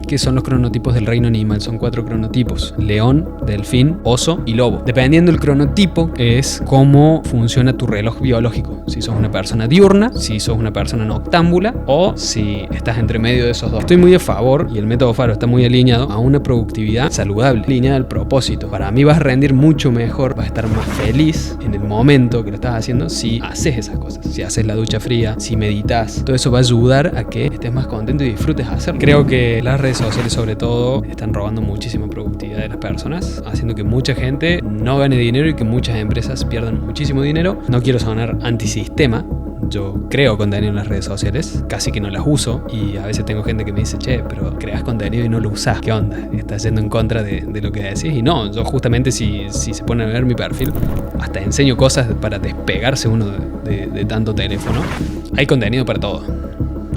¿Qué son los cronotipos del reino animal? Son 4 cronotipos: león, delfín, oso y lobo. Dependiendo del cronotipo es cómo funciona tu reloj biológico. Si sos una persona diurna, si sos una persona noctámbula o si estás entre medio de esos dos. Estoy muy a favor, y el método Faro está muy alineado a una productividad saludable, alineada al propósito. Para mí vas a rendir mucho mejor, vas a estar más feliz en el momento que lo estás haciendo si haces esas cosas. Si haces la ducha fría, si meditas, todo eso va a ayudar a que estés más contento y disfrutes hacerlo. Creo que las redes sociales sobre todo están robando muchísima productividad de las personas, haciendo que mucha gente no gane dinero y que muchas empresas pierdan muchísimo dinero. No quiero sonar antisistema, yo creo contenido en las redes sociales, casi que no las uso, y a veces tengo gente que me dice, che, pero creas contenido y no lo usás, ¿qué onda? Estás yendo en contra de lo que decís. Y no, yo justamente si se ponen a ver mi perfil, hasta enseño cosas para despegarse uno de tanto teléfono. Hay contenido para todo.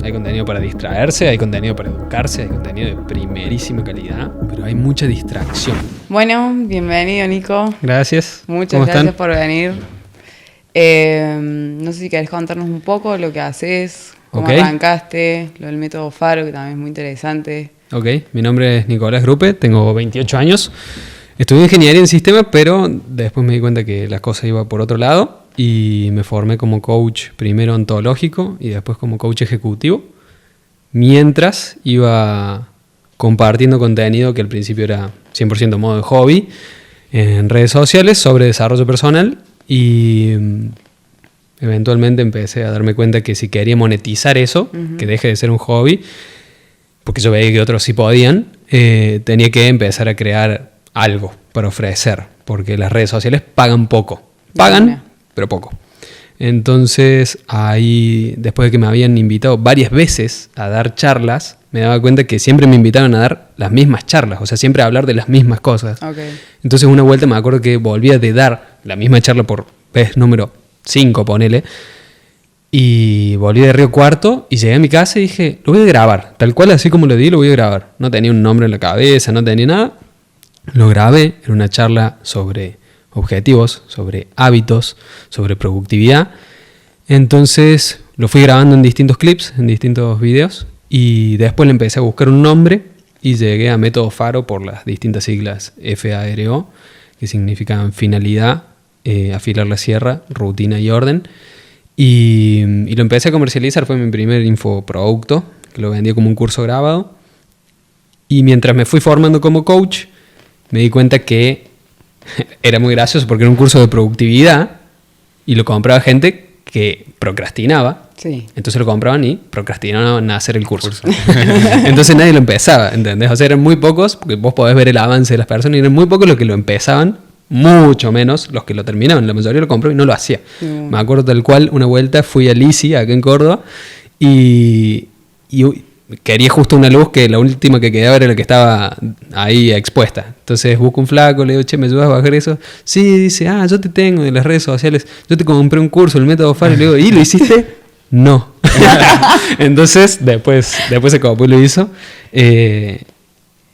Hay contenido para distraerse, hay contenido para educarse, hay contenido de primerísima calidad, pero hay mucha distracción. Bueno, bienvenido, Nico. Gracias. Muchas gracias por venir. No sé si querés contarnos un poco lo que haces, cómo arrancaste, lo del método Faro, que también es muy interesante. Ok, mi nombre es Nicolás Grupe, tengo 28 años. Estudié ingeniería en sistemas, pero después me di cuenta que la cosa iba por otro lado y me formé como coach primero ontológico y después como coach ejecutivo, mientras iba compartiendo contenido que al principio era 100% modo de hobby en redes sociales sobre desarrollo personal, y eventualmente empecé a darme cuenta que si quería monetizar eso, que deje de ser un hobby, porque yo veía que otros sí podían, tenía que empezar a crear algo para ofrecer, porque las redes sociales pagan poco. Pagan, pero poco. Entonces, ahí, después de que me habían invitado varias veces a dar charlas, me daba cuenta que siempre me invitaban a dar las mismas charlas, o sea, siempre a hablar de las mismas cosas. Okay. Entonces, una vuelta me acuerdo que volvía de dar la misma charla por vez número 5, ponele, y volví de Río Cuarto y llegué a mi casa y dije, lo voy a grabar, tal cual así como lo di, lo voy a grabar. No tenía un nombre en la cabeza, no tenía nada. Lo grabé, era una charla sobre objetivos, sobre hábitos, sobre productividad. Entonces lo fui grabando en distintos clips, en distintos videos, y después le empecé a buscar un nombre y llegué a Método Faro por las distintas siglas FARO, que significan finalidad, afilar la sierra, rutina y orden. Y lo empecé a comercializar, fue mi primer infoproducto, que lo vendía como un curso grabado. Y mientras me fui formando como coach, me di cuenta que era muy gracioso porque era un curso de productividad y lo compraba gente que procrastinaba. Sí. Entonces lo compraban y procrastinaban en hacer el curso. Entonces nadie lo empezaba, ¿entendés? O sea, eran muy pocos, porque vos podés ver el avance de las personas, y eran muy pocos los que lo empezaban, mucho menos los que lo terminaban. La mayoría lo compró y no lo hacía. Me acuerdo tal cual, una vuelta fui a Lisi, acá en Córdoba, y quería justo una luz que la última que quedaba era la que estaba ahí expuesta. Entonces busco un flaco, le digo, che, ¿me ayudas a bajar eso? Sí, dice, yo te tengo de las redes sociales, yo te compré un curso, el método Faro. Y le digo, ¿y lo hiciste? No. Entonces después se copó y lo hizo.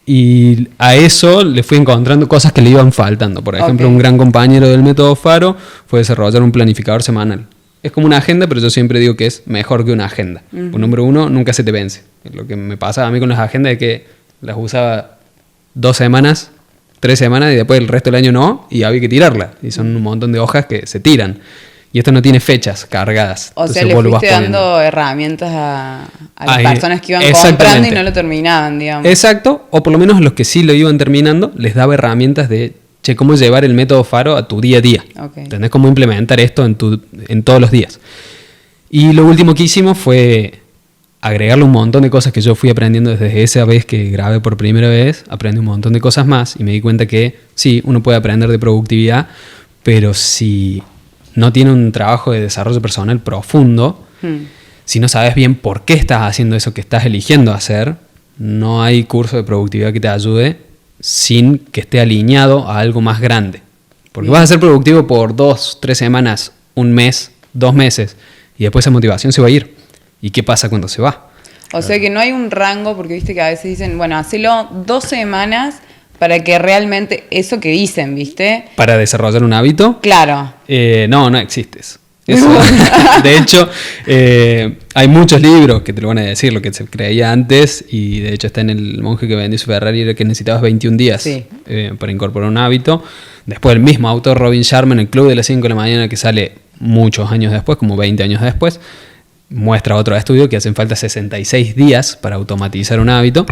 Y a eso le fui encontrando cosas que le iban faltando. Por ejemplo, un gran compañero del método Faro fue desarrollar un planificador semanal. Es como una agenda, pero yo siempre digo que es mejor que una agenda. Pues, número uno, nunca se te vence. Lo que me pasaba a mí con las agendas es que las usaba 2 semanas, 3 semanas, y después el resto del año no, y había que tirarla. Y son un montón de hojas que se tiran. Y esto no tiene fechas cargadas. O sea, le fuiste dando herramientas a las personas que iban comprando y no lo terminaban, digamos. Exacto, o por lo menos a los que sí lo iban terminando, les daba herramientas de, che, cómo llevar el método Faro a tu día a día. Okay. ¿Entendés? Cómo implementar esto en todos los días. Y lo último que hicimos fue agregarle un montón de cosas que yo fui aprendiendo desde esa vez que grabé por primera vez. Aprendí un montón de cosas más y me di cuenta que sí, uno puede aprender de productividad, pero si no tiene un trabajo de desarrollo personal profundo, si no sabes bien por qué estás haciendo eso que estás eligiendo hacer, no hay curso de productividad que te ayude sin que esté alineado a algo más grande. Porque vas a ser productivo por 2, 3 semanas, 1 mes, 2 meses, y después esa motivación se va a ir. ¿Y qué pasa cuando se va? O sea que no hay un rango, porque viste que a veces dicen, bueno, hacelo 2 semanas para que realmente, eso que dicen, ¿viste? ¿Para desarrollar un hábito? Claro. No existe eso. Eso, de hecho, hay muchos libros que te lo van a decir, lo que se creía antes, y de hecho está en El monje que vendió su Ferrari, era que necesitabas 21 días sí. Para incorporar un hábito. Después el mismo autor Robin Sharma en el Club de las 5 de la mañana, que sale muchos años después, como 20 años después, muestra otro estudio que hacen falta 66 días para automatizar un hábito.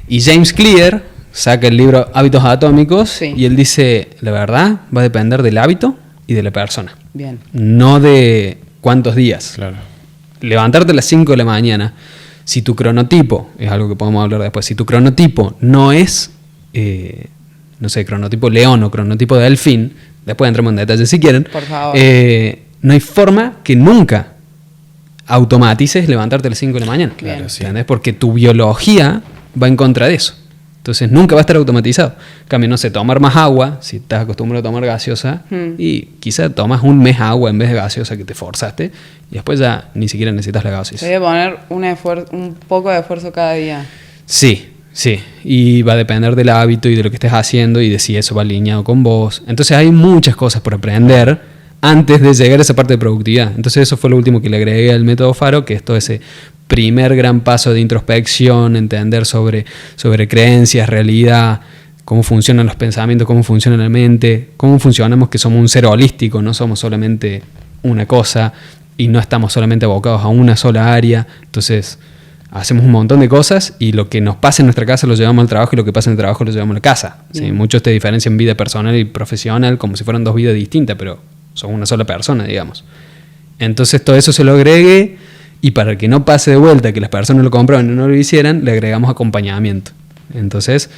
Y James Clear saca el libro Hábitos Atómicos, sí. Y él dice, la verdad va a depender del hábito y de la persona. Bien. No de cuántos días. Claro. Levantarte a las 5 de la mañana, si tu cronotipo, es algo que podemos hablar después, si tu cronotipo no es, no sé, cronotipo león o cronotipo delfín, después entramos en detalles si quieren, por favor. No hay forma que nunca automatices levantarte a las 5 de la mañana. Claro, sí. ¿Entendés? Porque tu biología va en contra de eso. Entonces nunca va a estar automatizado. En cambio, no sé, tomar más agua, si estás acostumbrado a tomar gaseosa, y quizá tomas un mes agua en vez de gaseosa que te forzaste, y después ya ni siquiera necesitas la gaseosa. Voy a poner un poco de esfuerzo cada día. Sí, sí. Y va a depender del hábito y de lo que estés haciendo y de si eso va alineado con vos. Entonces hay muchas cosas por aprender antes de llegar a esa parte de productividad. Entonces eso fue lo último que le agregué al método Faro, que es todo ese primer gran paso de introspección, entender sobre creencias, realidad, cómo funcionan los pensamientos, cómo funciona la mente, cómo funcionamos, que somos un ser holístico, no somos solamente una cosa y no estamos solamente abocados a una sola área. Entonces hacemos un montón de cosas y lo que nos pasa en nuestra casa lo llevamos al trabajo y lo que pasa en el trabajo lo llevamos a la casa. ¿Sí? Muchos te diferencian vida personal y profesional como si fueran dos vidas distintas, pero son una sola persona, digamos. Entonces todo eso se lo agregué, y para que no pase de vuelta que las personas lo compraban y no lo hicieran, le agregamos acompañamiento. Entonces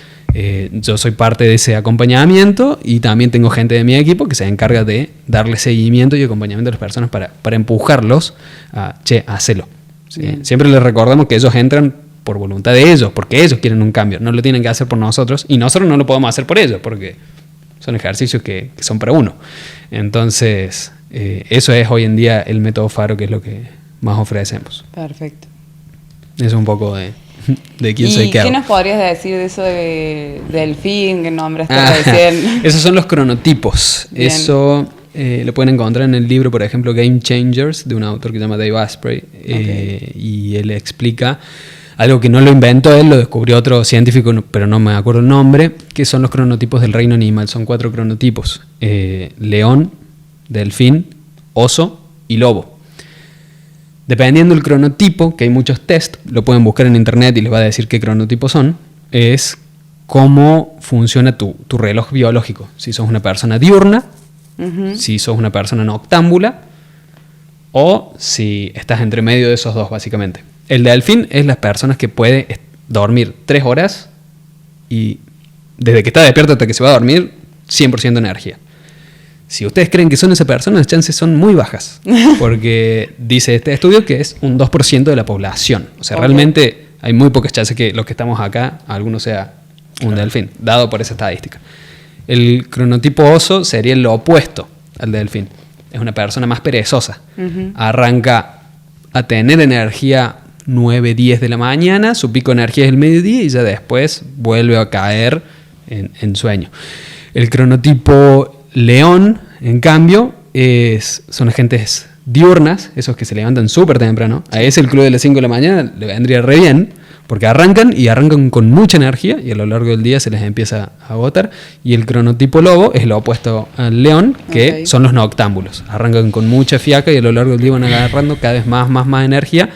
yo soy parte de ese acompañamiento y también tengo gente de mi equipo que se encarga de darle seguimiento y acompañamiento a las personas para empujarlos a, hacelo. ¿Sí? Siempre les recordamos que ellos entran por voluntad de ellos, porque ellos quieren un cambio, no lo tienen que hacer por nosotros, y nosotros no lo podemos hacer por ellos, porque son ejercicios que son para uno. Entonces eso es hoy en día el método Faro, que es lo que más ofrecemos. Perfecto. Eso es un poco de quién soy, qué hago. ¿Qué nos podrías decir de eso de delfín que nombraste recién? Esos son los cronotipos. Bien. Eso lo pueden encontrar en el libro, por ejemplo, Game Changers, de un autor que se llama Dave Asprey. Okay. Y él explica algo que no lo inventó él, lo descubrió otro científico, pero no me acuerdo el nombre, que son los cronotipos del reino animal. Son 4 cronotipos: león, delfín, oso y lobo. Dependiendo del cronotipo, que hay muchos test, lo pueden buscar en internet y les va a decir qué cronotipos son, es cómo funciona tu reloj biológico. Si sos una persona diurna, si sos una persona noctámbula, o si estás entre medio de esos dos, básicamente. El delfín es las personas que puede dormir 3 horas y desde que está despierto hasta que se va a dormir, 100% energía. Si ustedes creen que son esa persona, las chances son muy bajas, porque dice este estudio que es un 2% de la población. O sea, realmente hay muy pocas chances que los que estamos acá, alguno sea un delfín, dado por esa estadística. El cronotipo oso sería lo opuesto al delfín. Es una persona más perezosa. Arranca a tener energía 9, 10 de la mañana, su pico de energía es el mediodía y ya después vuelve a caer en sueño. El cronotipo león, en cambio, son agentes diurnas, esos que se levantan súper temprano. A ese el club de las 5 de la mañana le vendría re bien, porque arrancan con mucha energía y a lo largo del día se les empieza a agotar. Y el cronotipo lobo es lo opuesto al león, que son los noctámbulos. Arrancan con mucha fiaca y a lo largo del día van agarrando cada vez más energía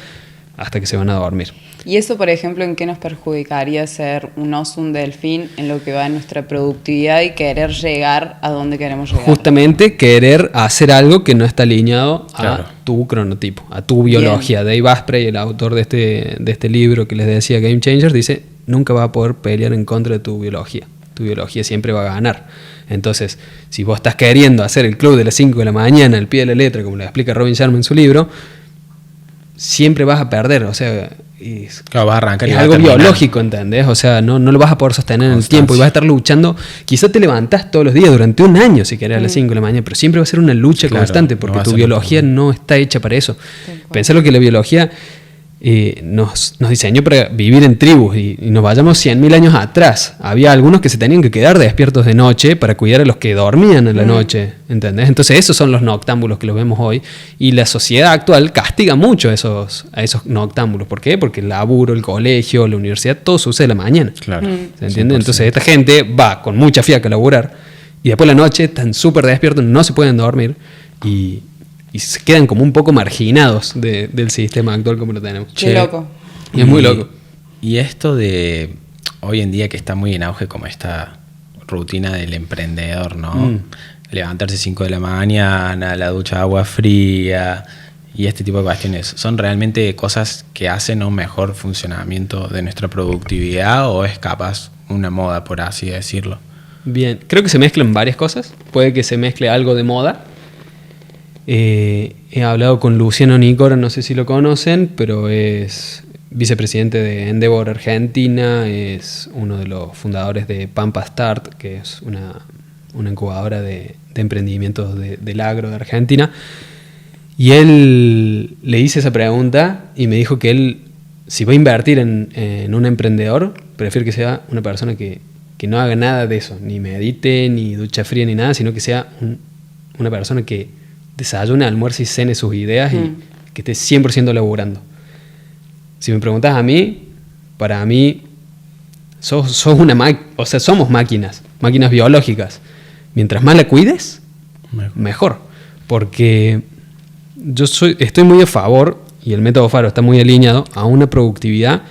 hasta que se van a dormir. ¿Y eso, por ejemplo, en qué nos perjudicaría ser un oso, un delfín, en lo que va en nuestra productividad y querer llegar a donde queremos llegar? Justamente querer hacer algo que no está alineado a tu cronotipo, a tu biología. Bien. Dave Asprey, el autor de este libro que les decía, Game Changers, dice, nunca vas a poder pelear en contra de tu biología. Tu biología siempre va a ganar. Entonces, si vos estás queriendo hacer el club de las 5 de la mañana al pie de la letra, como le explica Robin Sharma en su libro, siempre vas a perder, o sea, vas a arrancar es algo biológico, ¿entendés? O sea, no lo vas a poder sostener en el tiempo y vas a estar luchando. Quizás te levantás todos los días durante un año si querés a las 5 de la mañana, pero siempre va a ser una lucha constante porque tu biología no está hecha para eso. Pensá lo que la biología nos diseñó para vivir en tribus y nos vayamos 100.000 años atrás. Había algunos que se tenían que quedar despiertos de noche para cuidar a los que dormían en la noche, ¿entendés? Entonces esos son los noctámbulos que los vemos hoy, y la sociedad actual castiga mucho a esos noctámbulos. ¿Por qué? Porque el laburo, el colegio, la universidad, todo sucede a la mañana. Claro. ¿Se entiende? 100%. Entonces esta gente va con mucha fiaca a laburar y después la noche están súper despiertos, no se pueden dormir y se quedan como un poco marginados del sistema actual como lo tenemos. Qué loco. Y es muy loco. Y esto de hoy en día que está muy en auge como esta rutina del emprendedor, ¿no? Levantarse 5 de la mañana, la ducha de agua fría y este tipo de cuestiones. ¿Son realmente cosas que hacen un mejor funcionamiento de nuestra productividad o es capaz una moda, por así decirlo? Bien, creo que se mezclan varias cosas. Puede que se mezcle algo de moda. He hablado con Luciano Nicora, no sé si lo conocen, pero es vicepresidente de Endeavor Argentina, es uno de los fundadores de Pampa Start, que es una incubadora de emprendimientos del agro de Argentina. Y él le hice esa pregunta y me dijo que él, si va a invertir en un emprendedor, prefiere que sea una persona que no haga nada de eso, ni medite, ni ducha fría, ni nada, sino que sea una persona que desayune, almuerce y cene sus ideas y que esté 100% laburando. Si me preguntas a mí, para mí sos somos máquinas biológicas. Mientras más la cuides, mejor. Porque estoy muy a favor, y el método Faro está muy alineado a una productividad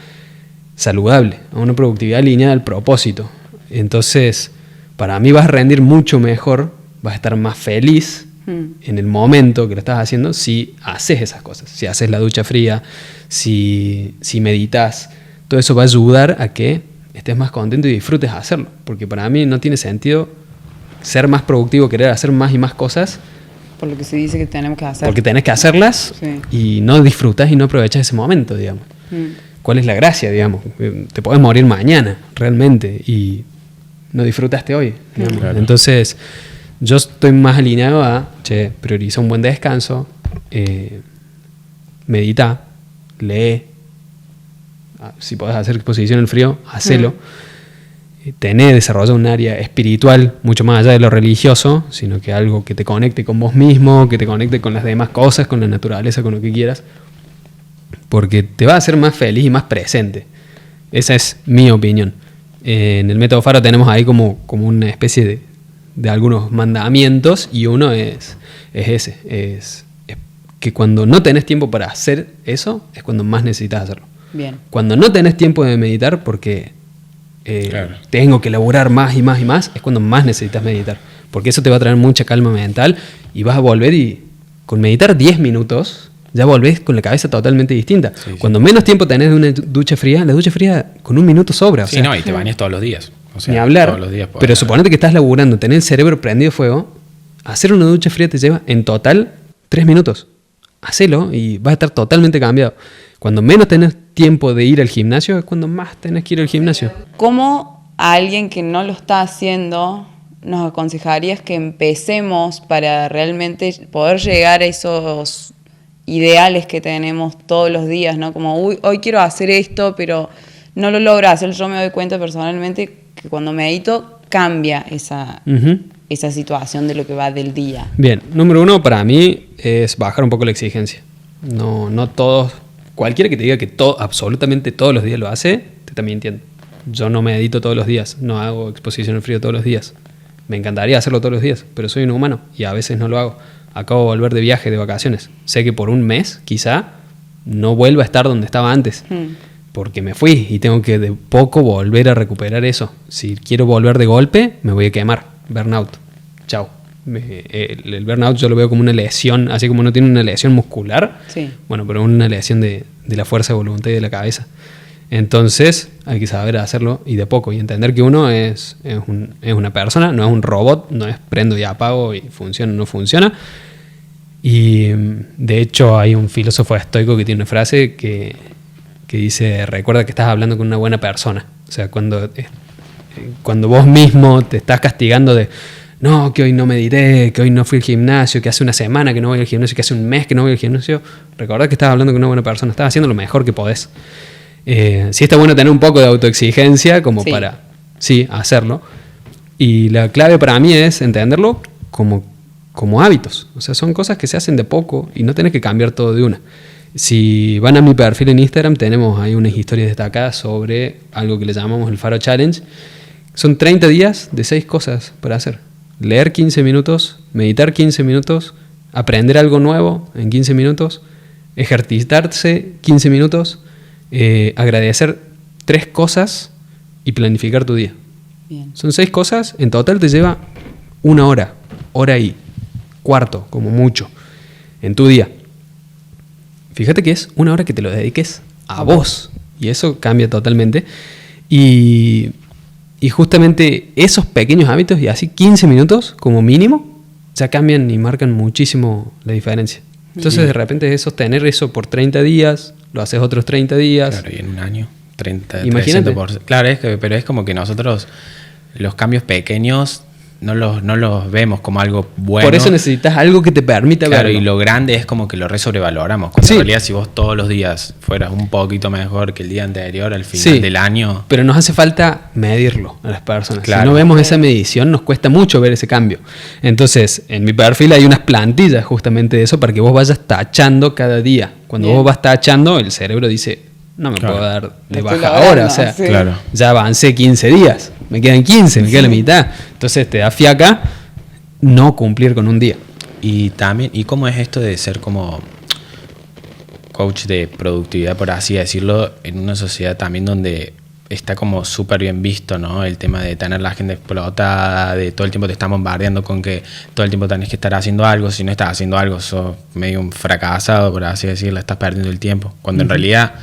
saludable, a una productividad alineada al propósito. Entonces, para mí vas a rendir mucho mejor, vas a estar más feliz en el momento que lo estás haciendo si haces esas cosas, si haces la ducha fría, si meditas. Todo eso va a ayudar a que estés más contento y disfrutes hacerlo, porque para mí no tiene sentido ser más productivo, querer hacer más y más cosas Por lo que se dice que tenemos que hacer. porque tenés que hacerlas, Sí. y no disfrutas y no aprovechas ese momento, digamos. ¿Cuál es la gracia, digamos? Te podés morir mañana, realmente, y no disfrutaste hoy, digamos. Claro. Entonces, yo estoy más alineado a, prioriza un buen descanso, medita, lee, si podés hacer exposición en el frío, hacelo. Desarrolla un área espiritual mucho más allá de lo religioso, sino que algo que te conecte con vos mismo, que te conecte con las demás cosas, con la naturaleza, con lo que quieras, porque te va a hacer más feliz y más presente. Esa es mi opinión. En el método Faro tenemos ahí como una especie de algunos mandamientos, y uno es que cuando no tenés tiempo para hacer eso, es cuando más necesitas hacerlo. Bien. Cuando no tenés tiempo de meditar porque Claro. tengo que elaborar más y más y más, es cuando más necesitas meditar, porque eso te va a traer mucha calma mental y vas a volver, y con meditar 10 minutos ya volvés con la cabeza totalmente distinta. Sí. Cuando menos tiempo tenés de una ducha fría, la ducha fría con 1 minuto sobra. Sí, no, y te bañas todos los días. O sea, ni hablar. Todos los días podés Pero hacer. suponete que estás laburando, tenés el cerebro prendido fuego, hacer una ducha fría te lleva en total 3 minutos. Hacelo y vas a estar totalmente cambiado. Cuando menos tenés tiempo de ir al gimnasio es cuando más tenés que ir al gimnasio. ¿Cómo a alguien que no lo está haciendo nos aconsejarías que empecemos para realmente poder llegar a esos ideales que tenemos todos los días, ¿no? Como, hoy quiero hacer esto, pero no lo logro hacer. Yo me doy cuenta personalmente que cuando medito cambia esa situación de lo que va del día. Bien, número 1 para mí es bajar un poco la exigencia. No todos, cualquiera que te diga que absolutamente todos los días lo hace, te está mintiendo. Yo no medito todos los días, no hago exposición al frío todos los días. Me encantaría hacerlo todos los días, pero soy un humano y a veces no lo hago. Acabo de volver de viaje, de vacaciones. Sé que por un mes, quizá, no vuelva a estar donde estaba antes. Porque me fui y tengo que de poco volver a recuperar eso. Si quiero volver de golpe, me voy a quemar. Burnout. Chao. El burnout yo lo veo como una lesión, así como uno tiene una lesión muscular. Sí. Bueno, pero una lesión de la fuerza de voluntad y de la cabeza. Entonces hay que saber hacerlo y de poco, y entender que uno es una persona, no es un robot, no es prendo y apago y funciona o no funciona. Y de hecho hay un filósofo estoico que tiene una frase que dice: recuerda que estás hablando con una buena persona. O sea, cuando vos mismo te estás castigando de no, que hoy no medité, que hoy no fui al gimnasio, que hace una semana que no voy al gimnasio, que hace un mes que no voy al gimnasio, recordá que estás hablando con una buena persona, estás haciendo lo mejor que podés. Sí está bueno tener un poco de autoexigencia como para, hacerlo. Y la clave para mí es entenderlo como hábitos. O sea, son cosas que se hacen de poco y no tenés que cambiar todo de una. Si van a mi perfil en Instagram, tenemos ahí unas historias destacadas sobre algo que le llamamos el Faro Challenge. Son 30 días de 6 cosas para hacer. Leer 15 minutos, meditar 15 minutos, aprender algo nuevo en 15 minutos, ejercitarse 15 minutos, agradecer 3 cosas y planificar tu día. Bien. Son 6 cosas, en total te lleva 1 hora, hora y cuarto, como mucho, en tu día. Fíjate que es 1 hora que te lo dediques a vos. Y eso cambia totalmente. Y justamente esos pequeños hábitos, y así 15 minutos como mínimo, ya cambian y marcan muchísimo la diferencia. Entonces de repente es sostener eso por 30 días, lo haces otros 30 días. Claro, y en un año, 30, Imagínate. 300%. Claro, pero es como que nosotros los cambios pequeños no los vemos como algo bueno. Por eso necesitas algo que te permita verlo. verlo. Y lo grande es como que lo sobrevaloramos. Cuando en realidad si vos todos los días fueras un poquito mejor que el día anterior, al final del año... Pero nos hace falta medirlo a las personas. Claro. Si no vemos esa medición, nos cuesta mucho ver ese cambio. Entonces, en mi perfil hay unas plantillas justamente de eso para que vos vayas tachando cada día. Cuando vos vas tachando, el cerebro dice... No me puedo dar de baja ahora, o sea, ya avancé 15 días, me quedan 15, me queda la mitad. Entonces te da fiaca no cumplir con un día. Y también, ¿y cómo es esto de ser como coach de productividad, por así decirlo, en una sociedad también donde está como súper bien visto, ¿no? El tema de tener la agenda explotada, de todo el tiempo te están bombardeando con que todo el tiempo tenés que estar haciendo algo, si no estás haciendo algo sos medio un fracasado, por así decirlo, estás perdiendo el tiempo. Cuando en realidad...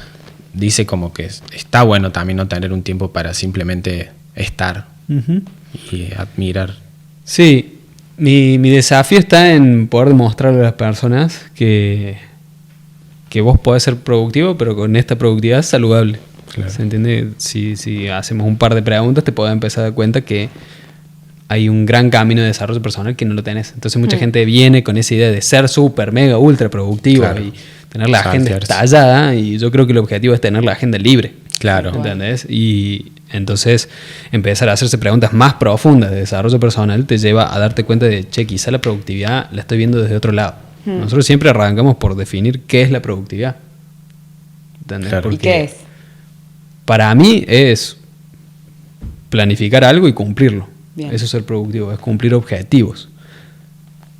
dice como que está bueno también no tener un tiempo para simplemente estar y admirar. Sí, mi desafío está en poder demostrarle a las personas que vos podés ser productivo, pero con esta productividad saludable. Claro. ¿Se entiende? Si hacemos un par de preguntas, te podés empezar a dar cuenta que hay un gran camino de desarrollo personal que no lo tenés. Entonces mucha gente viene con esa idea de ser súper, mega, ultra productivo y tener la agenda estallada, y yo creo que el objetivo es tener la agenda libre. Claro. ¿Entendés? Y entonces empezar a hacerse preguntas más profundas de desarrollo personal te lleva a darte cuenta de, che, quizá la productividad la estoy viendo desde otro lado. Nosotros siempre arrancamos por definir qué es la productividad. ¿Entendés? Claro. ¿Y qué es? Para mí es planificar algo y cumplirlo. Bien. Eso es ser productivo, es cumplir objetivos.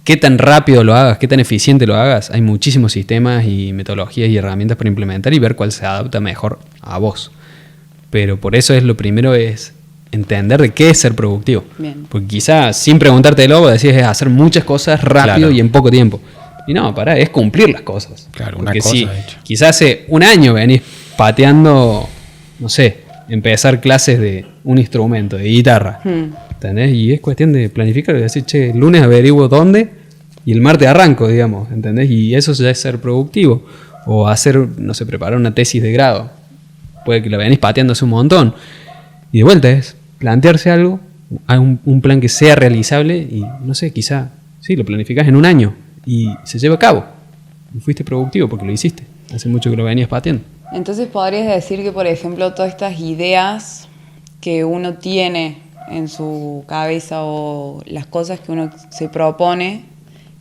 Qué tan rápido lo hagas, qué tan eficiente lo hagas, hay muchísimos sistemas y metodologías y herramientas para implementar y ver cuál se adapta mejor a vos. Pero por eso es lo primero, es entender de qué es ser productivo. Bien. Porque quizás sin preguntártelo, vos decís es hacer muchas cosas rápido y en poco tiempo. Y no, es cumplir las cosas. Claro, porque una cosa, si de hecho. quizás hace un año venís pateando, no sé, empezar clases de un instrumento, de guitarra. ¿Entendés? Y es cuestión de planificar y decir, che, el lunes averiguo dónde y el martes arranco, digamos, ¿entendés? Y eso ya es ser productivo. O hacer, no sé, preparar una tesis de grado. Puede que lo venís pateando hace un montón. Y de vuelta es plantearse algo, hay un plan que sea realizable y, no sé, quizá, sí, lo planificás en un año y se lleva a cabo. Y fuiste productivo porque lo hiciste. Hace mucho que lo venías pateando. Entonces podrías decir que, por ejemplo, todas estas ideas que uno tiene en su cabeza o las cosas que uno se propone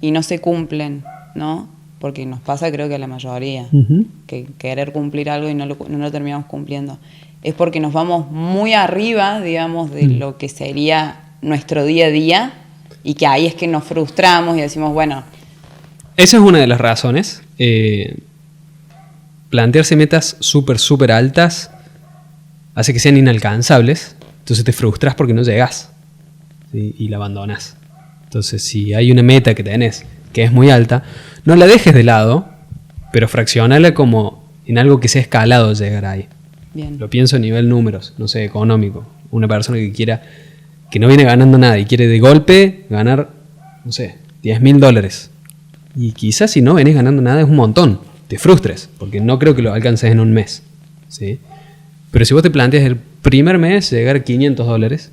y no se cumplen, ¿no? Porque nos pasa, creo que a la mayoría, que querer cumplir algo y no lo terminamos cumpliendo. Es porque nos vamos muy arriba, digamos, de lo que sería nuestro día a día y que ahí es que nos frustramos y decimos, bueno... Esa es una de las razones. Plantearse metas súper altas hace que sean inalcanzables. Entonces te frustras porque no llegás, ¿sí? Y la abandonás. Entonces si hay una meta que tenés que es muy alta, no la dejes de lado, pero fraccionala como en algo que sea escalado llegar ahí. Bien. Lo pienso a nivel números, no sé, económico. Una persona que no viene ganando nada y quiere de golpe ganar, no sé, $10,000. Y quizás si no venís ganando nada es un montón. Te frustres, porque no creo que lo alcances en un mes, ¿sí? Pero si vos te planteas el primer mes llegar a $500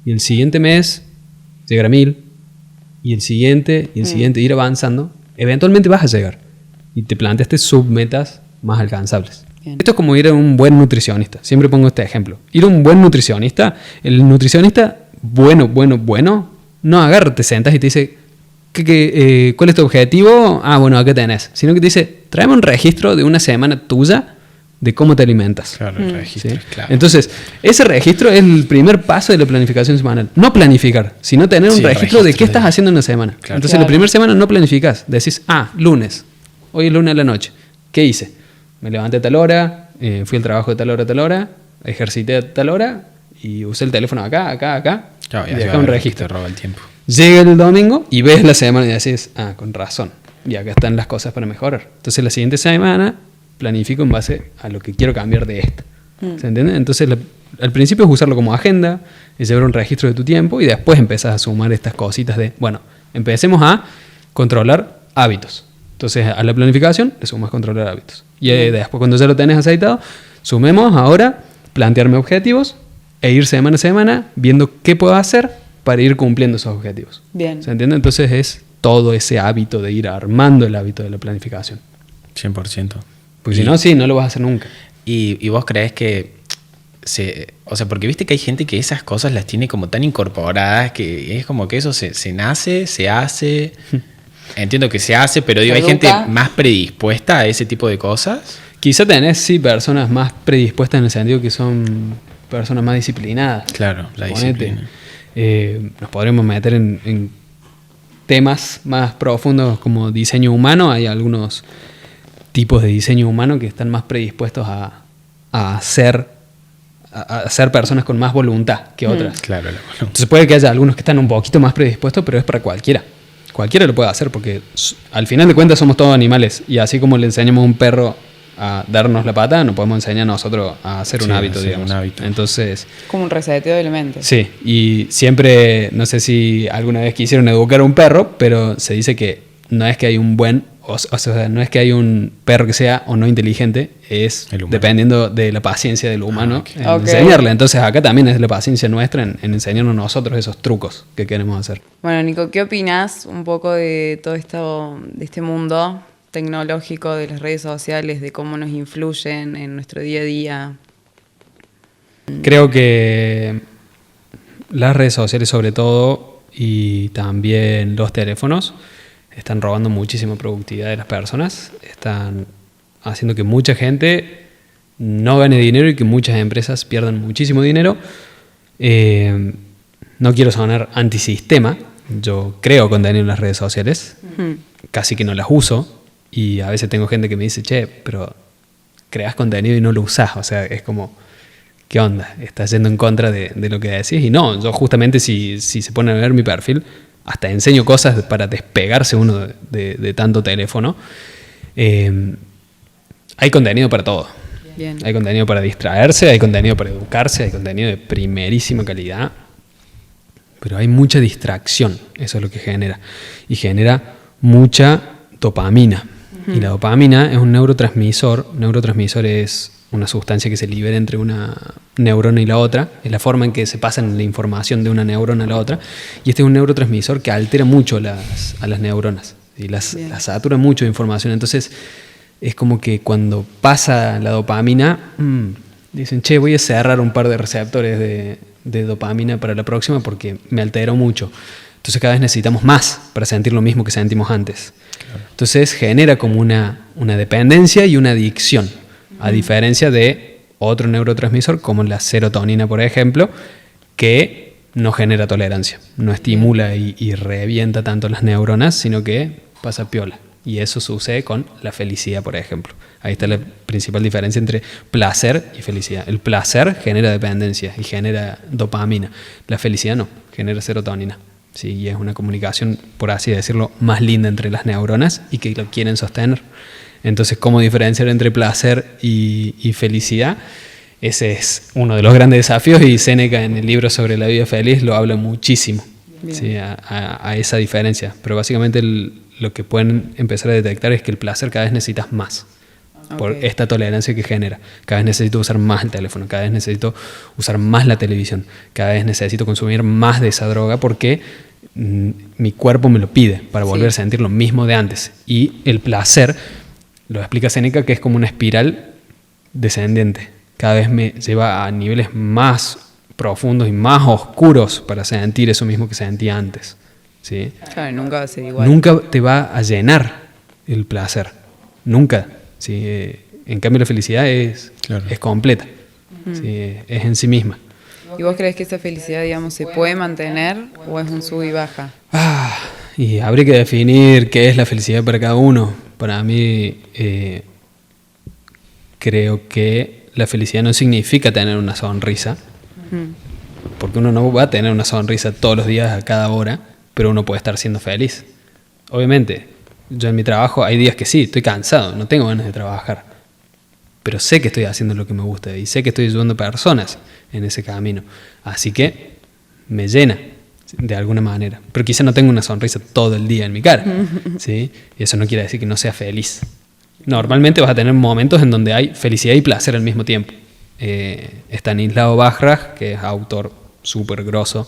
y el siguiente mes llegar a 1000, y el siguiente, ir avanzando, eventualmente vas a llegar. Y te planteaste submetas más alcanzables. Bien. Esto es como ir a un buen nutricionista. Siempre pongo este ejemplo. Ir a un buen nutricionista, el nutricionista bueno, no agarra, te sentas y te dice, ¿cuál es tu objetivo? Ah, bueno, acá tenés. Sino que te dice, tráeme un registro de una semana tuya de cómo te alimentas. Claro, el registro, ¿sí? claro. Entonces, ese registro es el primer paso de la planificación semanal. No planificar, sino tener un registro de qué estás haciendo en una semana. Claro. Entonces, la primera semana no planificas. Decís, lunes. Hoy es lunes a la noche. ¿Qué hice? Me levanté a tal hora, fui al trabajo de tal hora a tal hora, ejercité a tal hora y usé el teléfono acá. Claro, y dejé un registro. Te roba el tiempo. Llega el domingo y ves la semana y decís, con razón. Y acá están las cosas para mejorar. Entonces, la siguiente semana planifico en base a lo que quiero cambiar de esta. ¿Se entiende? Entonces, al principio es usarlo como agenda, es llevar un registro de tu tiempo y después empezás a sumar estas cositas de, bueno, empecemos a controlar hábitos. Entonces, a la planificación le sumas controlar hábitos. Y después, cuando ya lo tenés aceitado, sumemos ahora plantearme objetivos e ir semana a semana viendo qué puedo hacer para ir cumpliendo esos objetivos. Bien. ¿Se entiende? Entonces, es todo ese hábito de ir armando el hábito de la planificación. 100%. Porque si no, sí, no lo vas a hacer nunca. ¿Y vos crees que o sea, porque viste que hay gente que esas cosas las tiene como tan incorporadas que es como que eso se nace, se hace? Entiendo que se hace, pero digo, ¿hay gente más predispuesta a ese tipo de cosas? Quizá tenés, sí, personas más predispuestas en el sentido que son personas más disciplinadas. Claro, la Suponete. disciplina. Nos podremos meter en temas más profundos como diseño humano. Hay algunos tipos de diseño humano que están más predispuestos a ser personas con más voluntad que otras. Claro, Entonces puede que haya algunos que están un poquito más predispuestos, pero es para cualquiera. Cualquiera lo puede hacer porque al final de cuentas somos todos animales y así como le enseñamos a un perro a darnos la pata, nos podemos enseñar a nosotros a hacer un hábito, digamos. Un hábito. Entonces, Como un reseteo de elementos. sí, y siempre, no sé si alguna vez quisieron educar a un perro, pero se dice que no es que hay un buen, o sea, no es que hay un perro que sea o no inteligente, es dependiendo de la paciencia del humano en enseñarle. Entonces acá también es la paciencia nuestra en enseñarnos nosotros esos trucos que queremos hacer. Bueno, Nico, ¿qué opinas un poco de todo esto, de este mundo tecnológico, de las redes sociales, de cómo nos influyen en nuestro día a día? Creo que las redes sociales sobre todo y también los teléfonos están robando muchísima productividad de las personas, están haciendo que mucha gente no gane dinero y que muchas empresas pierdan muchísimo dinero. No quiero sonar antisistema, yo creo contenido en las redes sociales, casi que no las uso y a veces tengo gente que me dice, che, pero creas contenido y no lo usás, o sea, es como, ¿qué onda? Estás yendo en contra de lo que decís. Y no, yo justamente si se ponen a ver mi perfil, hasta enseño cosas para despegarse uno de tanto teléfono. Hay contenido para todo. Bien. Hay contenido para distraerse, hay contenido para educarse, hay contenido de primerísima calidad. Pero hay mucha distracción, eso es lo que genera. Y genera mucha dopamina. Y la dopamina es un neurotransmisor. Neurotransmisor es una sustancia que se libera entre una neurona y la otra. Es la forma en que se pasa la información de una neurona a la otra. Y este es un neurotransmisor que altera mucho a las neuronas. Y las satura mucho de información. Entonces es como que cuando pasa la dopamina, dicen, che, voy a cerrar un par de receptores de dopamina para la próxima porque me alteró mucho. Entonces cada vez necesitamos más para sentir lo mismo que sentimos antes. Claro. Entonces genera como una dependencia y una adicción. A diferencia de otro neurotransmisor como la serotonina, por ejemplo, que no genera tolerancia, no estimula y revienta tanto las neuronas, sino que pasa piola. Y eso sucede con la felicidad, por ejemplo. Ahí está la principal diferencia entre placer y felicidad. El placer genera dependencia y genera dopamina. La felicidad no, genera serotonina. Sí, y es una comunicación, por así decirlo, más linda entre las neuronas y que lo quieren sostener. Entonces, ¿cómo diferenciar entre placer y felicidad? Ese es uno de los grandes desafíos y Séneca en el libro sobre la vida feliz lo habla muchísimo, ¿sí? a esa diferencia. Pero básicamente lo que pueden empezar a detectar es que el placer cada vez necesitas más por esta tolerancia que genera. Cada vez necesito usar más el teléfono, cada vez necesito usar más la televisión, cada vez necesito consumir más de esa droga porque mi cuerpo me lo pide para volver a sentir lo mismo de antes. Y el placer, lo explica Séneca, que es como una espiral descendente. Cada vez me lleva a niveles más profundos y más oscuros para sentir eso mismo que sentía antes. ¿Sí? Claro, nunca va a ser igual. Nunca te va a llenar el placer. Nunca. ¿Sí? En cambio, la felicidad es completa. ¿Sí? Es en sí misma. ¿Y vos crees que esa felicidad, digamos, se puede mantener o es un sub y baja? Y habría que definir qué es la felicidad para cada uno. Para mí, creo que la felicidad no significa tener una sonrisa, porque uno no va a tener una sonrisa todos los días, a cada hora, pero uno puede estar siendo feliz. Obviamente, yo en mi trabajo hay días que sí, estoy cansado, no tengo ganas de trabajar, pero sé que estoy haciendo lo que me gusta y sé que estoy ayudando a personas en ese camino. Así que me llena de alguna manera. Pero quizá no tengo una sonrisa todo el día en mi cara, ¿sí? Y eso no quiere decir que no sea feliz. Normalmente vas a tener momentos en donde hay felicidad y placer al mismo tiempo. Stanislav Bajraj, que es autor súper grosso,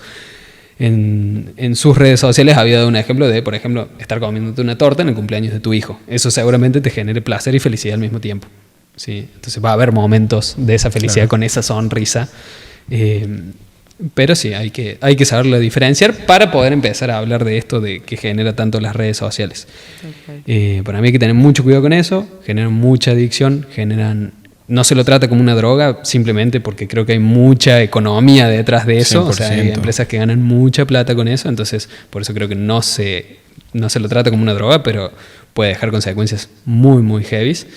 en sus redes sociales había dado un ejemplo de, por ejemplo, estar comiéndote una torta en el cumpleaños de tu hijo. Eso seguramente te genere placer y felicidad al mismo tiempo. ¿Sí? Entonces va a haber momentos de esa felicidad con esa sonrisa. Pero sí, hay que saberlo diferenciar para poder empezar a hablar de esto de que genera tanto las redes sociales. Para mí hay que tener mucho cuidado con eso. Generan mucha adicción, no se lo trata como una droga simplemente porque creo que hay mucha economía detrás de eso. 100%. O sea, hay empresas que ganan mucha plata con eso, entonces por eso creo que no se lo trata como una droga, pero puede dejar consecuencias muy, muy heavies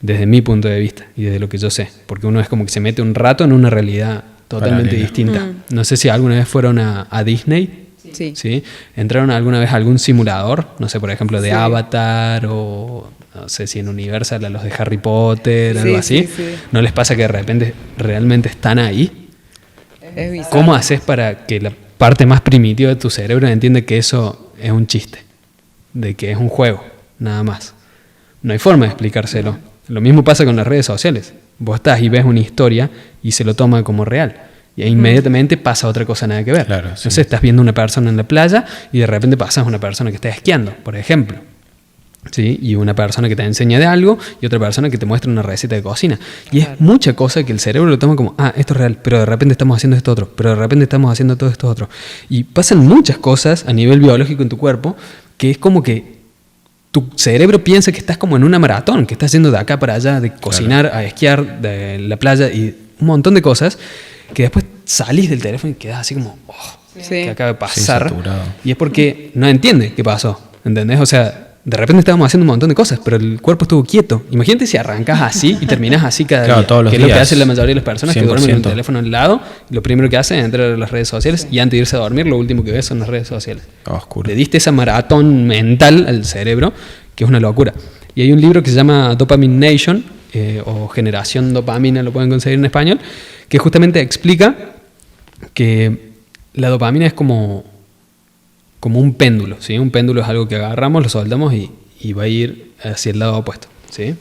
desde mi punto de vista y desde lo que yo sé, porque uno es como que se mete un rato en una realidad totalmente distinta. No sé si alguna vez fueron a Disney. Sí. ¿Entraron alguna vez a algún simulador? No sé, por ejemplo, de Avatar o no sé si en Universal a los de Harry Potter, algo así. Sí. ¿No les pasa que de repente realmente están ahí? Es bizarro. ¿Cómo haces para que la parte más primitiva de tu cerebro entienda que eso es un chiste? De que es un juego, nada más. No hay forma de explicárselo. Lo mismo pasa con las redes sociales. Vos estás y ves una historia y se lo toma como real. Y ahí inmediatamente pasa otra cosa nada que ver. Claro, No sé, estás viendo una persona en la playa y de repente pasas una persona que está esquiando, por ejemplo. ¿Sí? Y una persona que te enseña de algo y otra persona que te muestra una receta de cocina. Y es mucha cosa que el cerebro lo toma como, esto es real, pero de repente estamos haciendo esto otro, pero de repente estamos haciendo todo esto otro. Y pasan muchas cosas a nivel biológico en tu cuerpo que es como que tu cerebro piensa que estás como en una maratón, que estás haciendo de acá para allá, de cocinar, a esquiar, de la playa y un montón de cosas que después salís del teléfono y quedas así como, que acaba de pasar. Y es porque no entiende qué pasó, ¿entendés? O sea, de repente estábamos haciendo un montón de cosas, pero el cuerpo estuvo quieto. Imagínate si arrancas así y terminas así cada día, todos los que días. Es lo que hacen la mayoría de las personas 100%. que duermen con el teléfono al lado. Y lo primero que hacen es entrar a las redes sociales y antes de irse a dormir, lo último que ves son las redes sociales. Oscuro. Le diste esa maratón mental al cerebro, que es una locura. Y hay un libro que se llama Dopamine Nation, o Generación Dopamina, lo pueden conseguir en español, que justamente explica que la dopamina es como un péndulo, ¿sí? Un péndulo es algo que agarramos, lo soltamos y va a ir hacia el lado opuesto, ¿sí?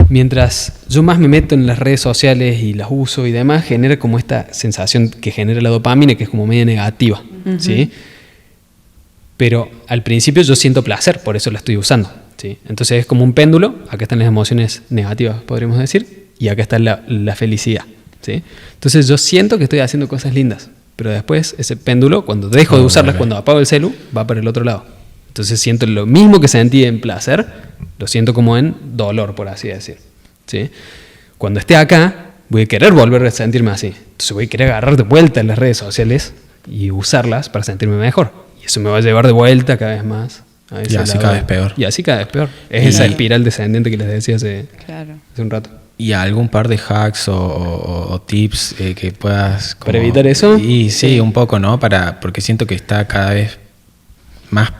Mientras yo más me meto en las redes sociales y las uso y demás, genera como esta sensación que genera la dopamina, que es como media negativa, ¿sí? Pero al principio yo siento placer, por eso la estoy usando, ¿sí? Entonces es como un péndulo, acá están las emociones negativas, podríamos decir, y acá está la felicidad, ¿sí? Entonces yo siento que estoy haciendo cosas lindas, pero después ese péndulo, cuando dejo de usarlas, cuando apago el celu, va para el otro lado. Entonces siento lo mismo que sentí en placer, lo siento como en dolor, por así decir, ¿sí? Cuando esté acá, voy a querer volver a sentirme así. Entonces voy a querer agarrar de vuelta en las redes sociales y usarlas para sentirme mejor. Y eso me va a llevar de vuelta cada vez más. Y así cada vez peor. Y así cada vez peor. Es esa espiral descendente que les decía hace un rato. ¿Y algún par de hacks o tips que puedas... ¿Para evitar eso? Y sí, un poco, ¿no? Porque siento que está cada vez más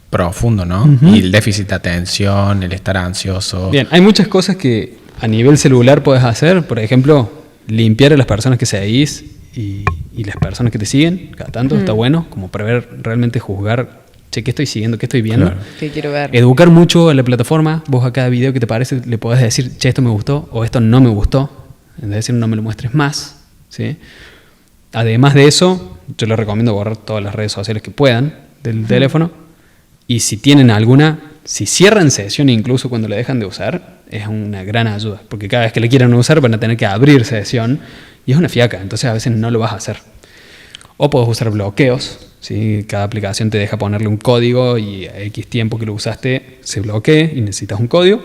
profundo, ¿no? Y el déficit de atención, el estar ansioso. Bien, hay muchas cosas que a nivel celular puedes hacer. Por ejemplo, limpiar a las personas que seguís y las personas que te siguen. Cada tanto está bueno, como para ver, realmente juzgar, che, ¿qué estoy siguiendo? ¿Qué estoy viendo? Claro. ¿Qué quiero ver? Educar mucho a la plataforma. Vos a cada video que te parece le podés decir, che, esto me gustó o esto no me gustó. Es decir, no me lo muestres más, ¿sí? Además de eso, yo les recomiendo borrar todas las redes sociales que puedan del teléfono. Y si tienen alguna, si cierran sesión incluso cuando la dejan de usar, es una gran ayuda. Porque cada vez que la quieran usar van a tener que abrir sesión y es una fiaca, entonces a veces no lo vas a hacer. O puedes usar bloqueos, ¿sí? Cada aplicación te deja ponerle un código y a X tiempo que lo usaste se bloquee y necesitas un código.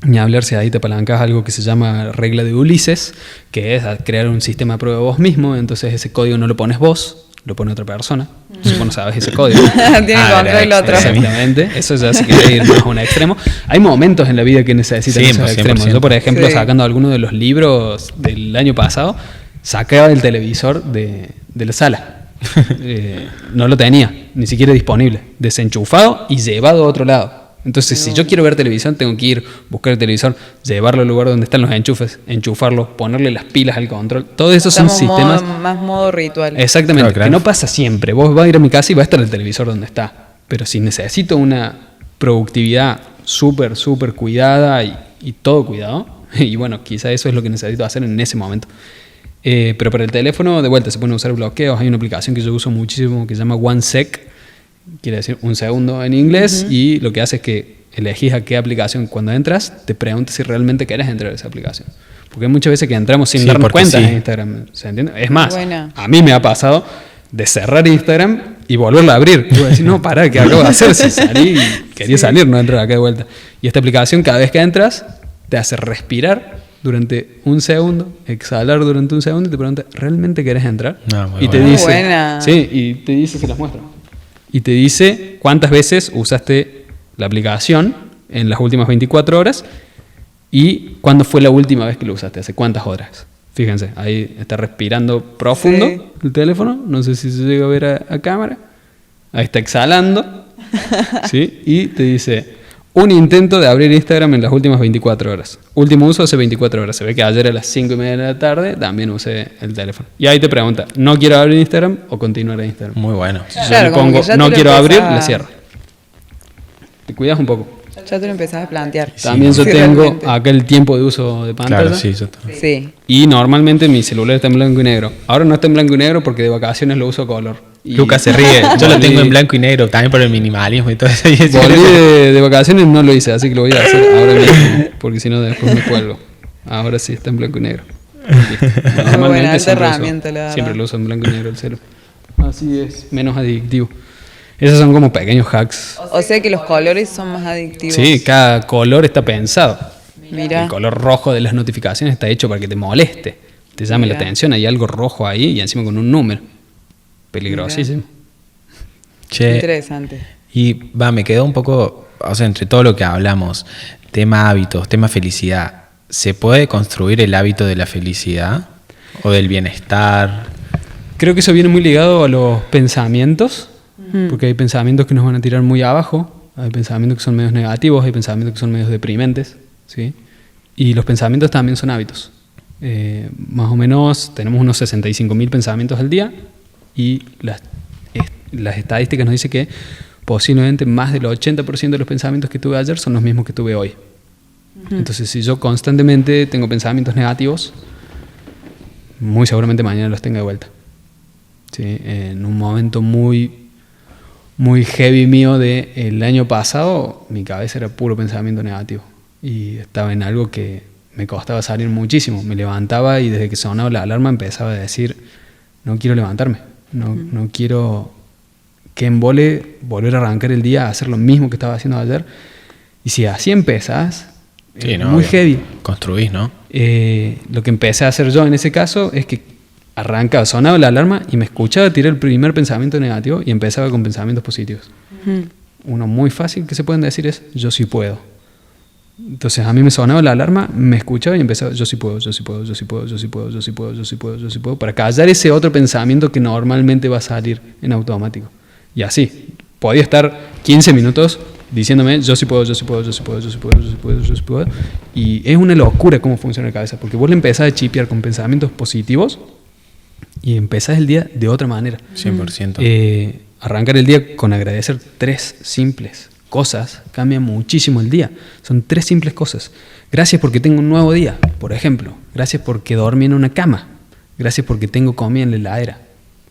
Ni hablar si ahí te apalancas algo que se llama regla de Ulises, que es crear un sistema de prueba vos mismo, entonces ese código no lo pones vos, lo pone otra persona. Si vos no sabes ese código. Tiene control el otro. Exactamente. Eso ya si querés ir más a un extremo. Hay momentos en la vida que necesitan esos extremos. Yo, por ejemplo, sacando algunos de los libros del año pasado, sacaba el televisor de la sala. No lo tenía, ni siquiera disponible. Desenchufado y llevado a otro lado. Entonces, si yo quiero ver televisión, tengo que ir, buscar el televisor, llevarlo al lugar donde están los enchufes, enchufarlo, ponerle las pilas al control. Todo eso son sistemas... más modo ritual. Exactamente, claro. Que no pasa siempre. Vos vas a ir a mi casa y va a estar el televisor donde está. Pero si necesito una productividad súper, súper cuidada y todo cuidado, y bueno, quizá eso es lo que necesito hacer en ese momento. Pero para el teléfono, de vuelta, se pueden usar bloqueos. Hay una aplicación que yo uso muchísimo que se llama OneSec, quiere decir un segundo en inglés, y lo que hace es que elegís a qué aplicación cuando entras, te pregunta si realmente querés entrar a esa aplicación. Porque hay muchas veces que entramos sin darnos cuenta en Instagram, ¿se entiende? Es más, a mí me ha pasado de cerrar Instagram y volverlo a abrir. Y voy a decir, no, pará, ¿qué acabo de hacer? Si salí y quería salir, no entrar acá de vuelta. Y esta aplicación, cada vez que entras, te hace respirar durante un segundo, exhalar durante un segundo y te pregunta, ¿realmente querés entrar? Y te dice, sí, y te dice, se las muestra. Y te dice cuántas veces usaste la aplicación en las últimas 24 horas y cuándo fue la última vez que lo usaste, hace cuántas horas. Fíjense, ahí está respirando profundo el teléfono, no sé si se llega a ver a cámara. Ahí está exhalando, ¿sí? Y te dice, un intento de abrir Instagram en las últimas 24 horas. Último uso hace 24 horas. Se ve que ayer a las 5:30 de la tarde también usé el teléfono. Y ahí te pregunta, ¿no quiero abrir Instagram o continuar en Instagram? Muy bueno. Si yo le pongo, no quiero abrir, le cierro. Te cuidas un poco. Ya te lo empezás a plantear. También yo tengo acá el tiempo de uso de pantalla. Claro, sí, yo también. Sí. Y normalmente mi celular está en blanco y negro. Ahora no está en blanco y negro porque de vacaciones lo uso a color. Y Lucas se ríe. Yo lo tengo en blanco y negro, también por el minimalismo y todo eso. Volví de vacaciones, no lo hice, así que lo voy a hacer ahora mismo, porque si no después me cuelgo. Ahora sí está en blanco y negro. Normalmente siempre lo uso en blanco y negro el celu. Así es, menos adictivo. Esos son como pequeños hacks. O sea que los colores son más adictivos. Sí, cada color está pensado. Mira. El color rojo de las notificaciones está hecho para que te moleste, te llame la atención. Hay algo rojo ahí y encima con un número. Peligrosísimo. Che, interesante. Y me quedó un poco, o sea, entre todo lo que hablamos, tema hábitos, tema felicidad, ¿se puede construir el hábito de la felicidad o del bienestar? Creo que eso viene muy ligado a los pensamientos, porque hay pensamientos que nos van a tirar muy abajo, hay pensamientos que son medios negativos, hay pensamientos que son medios deprimentes, ¿sí? Y los pensamientos también son hábitos. Más o menos tenemos unos 65.000 pensamientos al día y las estadísticas nos dicen que posiblemente más del 80% de los pensamientos que tuve ayer son los mismos que tuve hoy. Entonces, si yo constantemente tengo pensamientos negativos, muy seguramente mañana los tenga de vuelta. ¿Sí? En un momento muy heavy mío del año pasado, mi cabeza era puro pensamiento negativo y estaba en algo que me costaba salir muchísimo. Me levantaba y desde que sonaba la alarma empezaba a decir, no quiero levantarme, no quiero que embole volver a arrancar el día a hacer lo mismo que estaba haciendo ayer. Y si así empezás, muy heavy. Construís, ¿no? Lo que empecé a hacer yo en ese caso es que arrancaba, sonaba la alarma y me escuchaba tirar el primer pensamiento negativo y empezaba con pensamientos positivos. Uno muy fácil que se pueden decir es, yo sí puedo. Entonces a mí me sonaba la alarma, me escuchaba y empezaba, yo sí puedo, yo sí puedo, yo sí puedo, yo sí puedo, yo sí puedo, yo sí puedo, yo sí puedo, para callar ese otro pensamiento que normalmente va a salir en automático. Y así, podía estar 15 minutos diciéndome, yo sí puedo, yo sí puedo, yo sí puedo, yo sí puedo, yo sí puedo, yo sí puedo. Y es una locura cómo funciona la cabeza, porque vos le empezás a chipear con pensamientos positivos y empezás el día de otra manera. 100%. Arrancar el día con agradecer 3 simples cosas cambia muchísimo el día. Son 3 simples cosas. Gracias porque tengo un nuevo día, por ejemplo. Gracias porque dormí en una cama. Gracias porque tengo comida en la heladera.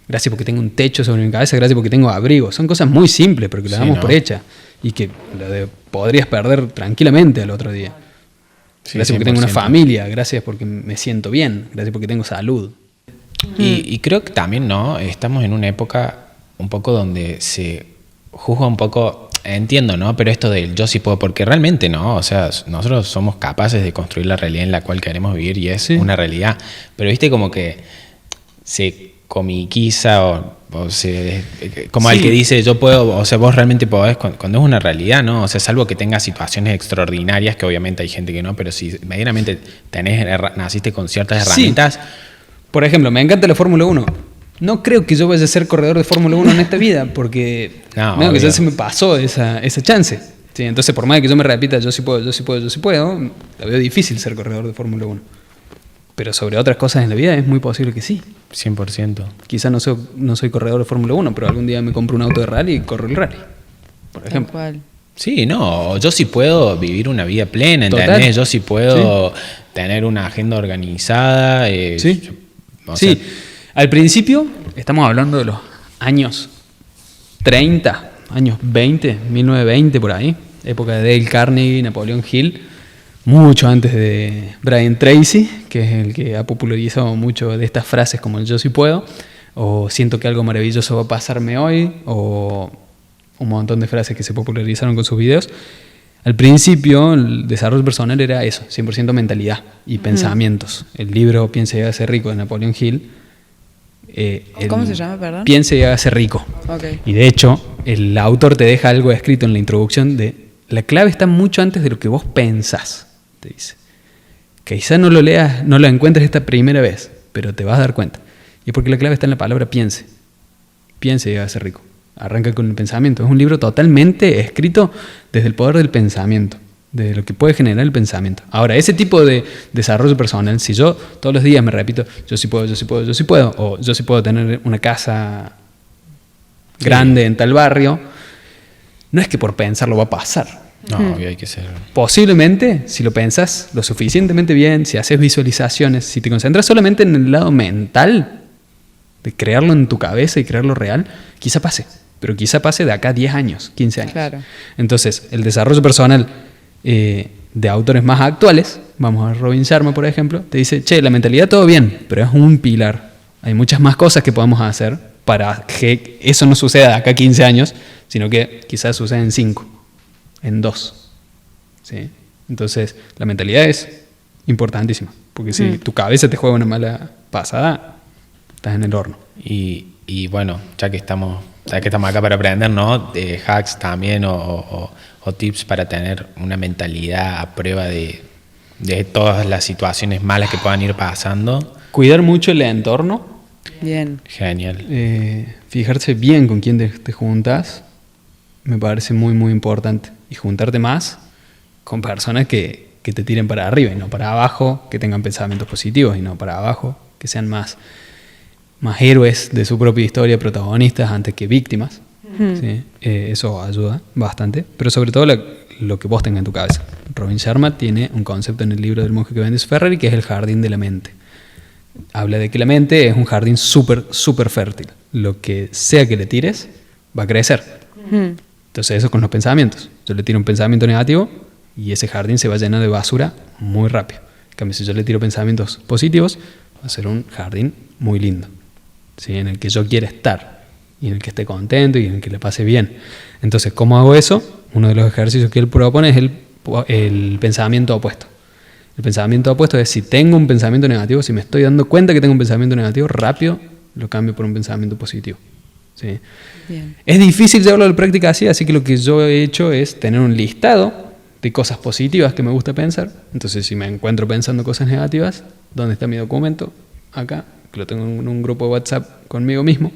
gracias porque tengo un techo sobre mi cabeza, gracias porque tengo abrigo. Son cosas muy simples, pero que las damos por hecha y que podrías perder tranquilamente al otro día. Sí, gracias porque 100%. Tengo una familia, gracias porque me siento bien, gracias porque tengo salud. Y creo que también, ¿no? Estamos en una época un poco donde se juzga un poco, entiendo, ¿no? Pero esto del yo sí puedo, porque realmente, ¿no? O sea, nosotros somos capaces de construir la realidad en la cual queremos vivir y es una realidad. Pero viste como que se comiquiza o se, como el que dice yo puedo, o sea, vos realmente podés, cuando es una realidad, ¿no? O sea, salvo que tengas situaciones extraordinarias, que obviamente hay gente que no, pero si medianamente naciste con ciertas herramientas. Por ejemplo, me encanta la Fórmula 1. No creo que yo vaya a ser corredor de Fórmula 1 en esta vida, porque que ya se me pasó esa chance. ¿Sí? Entonces, por más que yo me repita, yo sí puedo, la veo difícil ser corredor de Fórmula 1. Pero sobre otras cosas en la vida es muy posible que sí. 100%. Quizás no soy corredor de Fórmula 1, pero algún día me compro un auto de rally y corro el rally, por ejemplo. ¿Cuál? Sí, no, yo sí puedo vivir una vida plena, ¿entendés? Total. Yo sí puedo tener una agenda organizada. Sí, al principio estamos hablando de los años 30, años 20, 1920 por ahí, época de Dale Carnegie, Napoleon Hill, mucho antes de Brian Tracy, que es el que ha popularizado mucho de estas frases como el yo sí puedo, o siento que algo maravilloso va a pasarme hoy, o un montón de frases que se popularizaron con sus videos. Al principio el desarrollo personal era eso, 100% mentalidad y pensamientos. El libro Piense y hágase rico de Napoleon Hill. ¿Cómo se llama, perdón? Piense y hágase rico. Okay. Y de hecho, el autor te deja algo escrito en la introducción de la clave está mucho antes de lo que vos pensás, te dice. Que quizá no lo leas, no lo encuentres esta primera vez, pero te vas a dar cuenta. Y es porque la clave está en la palabra piense. Piense y hágase rico. Arranca con el pensamiento. Es un libro totalmente escrito desde el poder del pensamiento, de lo que puede generar el pensamiento. Ahora, ese tipo de desarrollo personal, si yo todos los días me repito, yo sí puedo, yo sí puedo, yo sí puedo, o yo sí puedo tener una casa grande en tal barrio, no es que por pensarlo va a pasar. No, hay que ser. Posiblemente, si lo pensás lo suficientemente bien, si haces visualizaciones, si te concentras solamente en el lado mental, de crearlo en tu cabeza y crearlo real, quizá pase. Pero quizá pase de acá 10 años, 15 años. Claro. Entonces, el desarrollo personal de autores más actuales, vamos a Robin Sharma, por ejemplo, te dice, che, la mentalidad todo bien, pero es un pilar. Hay muchas más cosas que podemos hacer para que eso no suceda de acá 15 años, sino que quizás suceda en 5, en 2. ¿Sí? Entonces, la mentalidad es importantísima, porque si tu cabeza te juega una mala pasada, estás en el horno. Y bueno, ya que estamos acá para aprender, ¿no? Hacks también o tips para tener una mentalidad a prueba de todas las situaciones malas que puedan ir pasando. Cuidar mucho el entorno. Bien. Genial. Fijarse bien con quién te juntas, me parece muy, muy importante. Y juntarte más con personas que te tiren para arriba y no para abajo, que tengan pensamientos positivos y no para abajo, que sean más héroes de su propia historia, protagonistas antes que víctimas. ¿Sí? Eso ayuda bastante, pero sobre todo lo que vos tengas en tu cabeza. Robin Sharma tiene un concepto en el libro del monje que vende su Ferrari que es el jardín de la mente. Habla de que la mente es un jardín súper, súper fértil. Lo que sea que le tires va a crecer. Entonces eso con los pensamientos. Yo le tiro un pensamiento negativo y ese jardín se va a llenar de basura muy rápido. En cambio, si yo le tiro pensamientos positivos, va a ser un jardín muy lindo. ¿Sí? En el que yo quiera estar y en el que esté contento y en el que le pase bien. Entonces, ¿cómo hago eso? Uno de los ejercicios que él propone es el pensamiento opuesto. El pensamiento opuesto es si tengo un pensamiento negativo, si me estoy dando cuenta que tengo un pensamiento negativo, rápido lo cambio por un pensamiento positivo. ¿Sí? Bien. Es difícil llevarlo a la práctica así que lo que yo he hecho es tener un listado de cosas positivas que me gusta pensar. Entonces, si me encuentro pensando cosas negativas, ¿dónde está mi documento? Acá, que lo tengo en un grupo de WhatsApp conmigo mismo,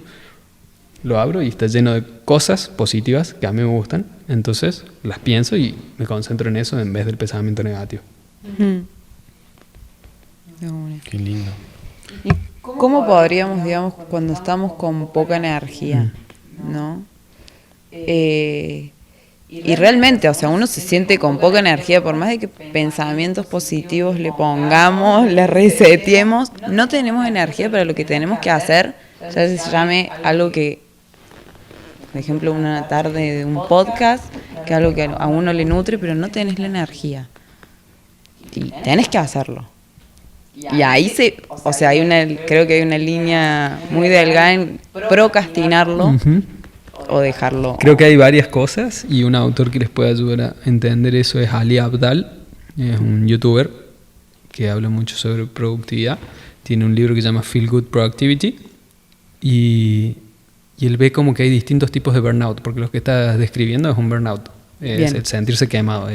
lo abro y está lleno de cosas positivas que a mí me gustan, entonces las pienso y me concentro en eso en vez del pensamiento negativo. Qué lindo. ¿Y cómo podríamos, digamos, cuando estamos con poca energía, ¿no? Y realmente, o sea, uno se siente con poca energía, por más de que pensamientos positivos le pongamos, le reseteemos, no tenemos energía para lo que tenemos que hacer, ya se llame algo que, por ejemplo, una tarde de un podcast, que es algo que a uno le nutre, pero no tenés la energía. Y tenés que hacerlo. Y ahí o sea, creo que hay una línea muy delgada en procrastinarlo. O dejarlo. Creo que hay varias cosas y un autor que les puede ayudar a entender eso es Ali Abdaal, es un youtuber que habla mucho sobre productividad. Tiene un libro que se llama Feel Good Productivity y él ve como que hay distintos tipos de burnout, porque lo que estás describiendo es un burnout, es el sentirse quemado.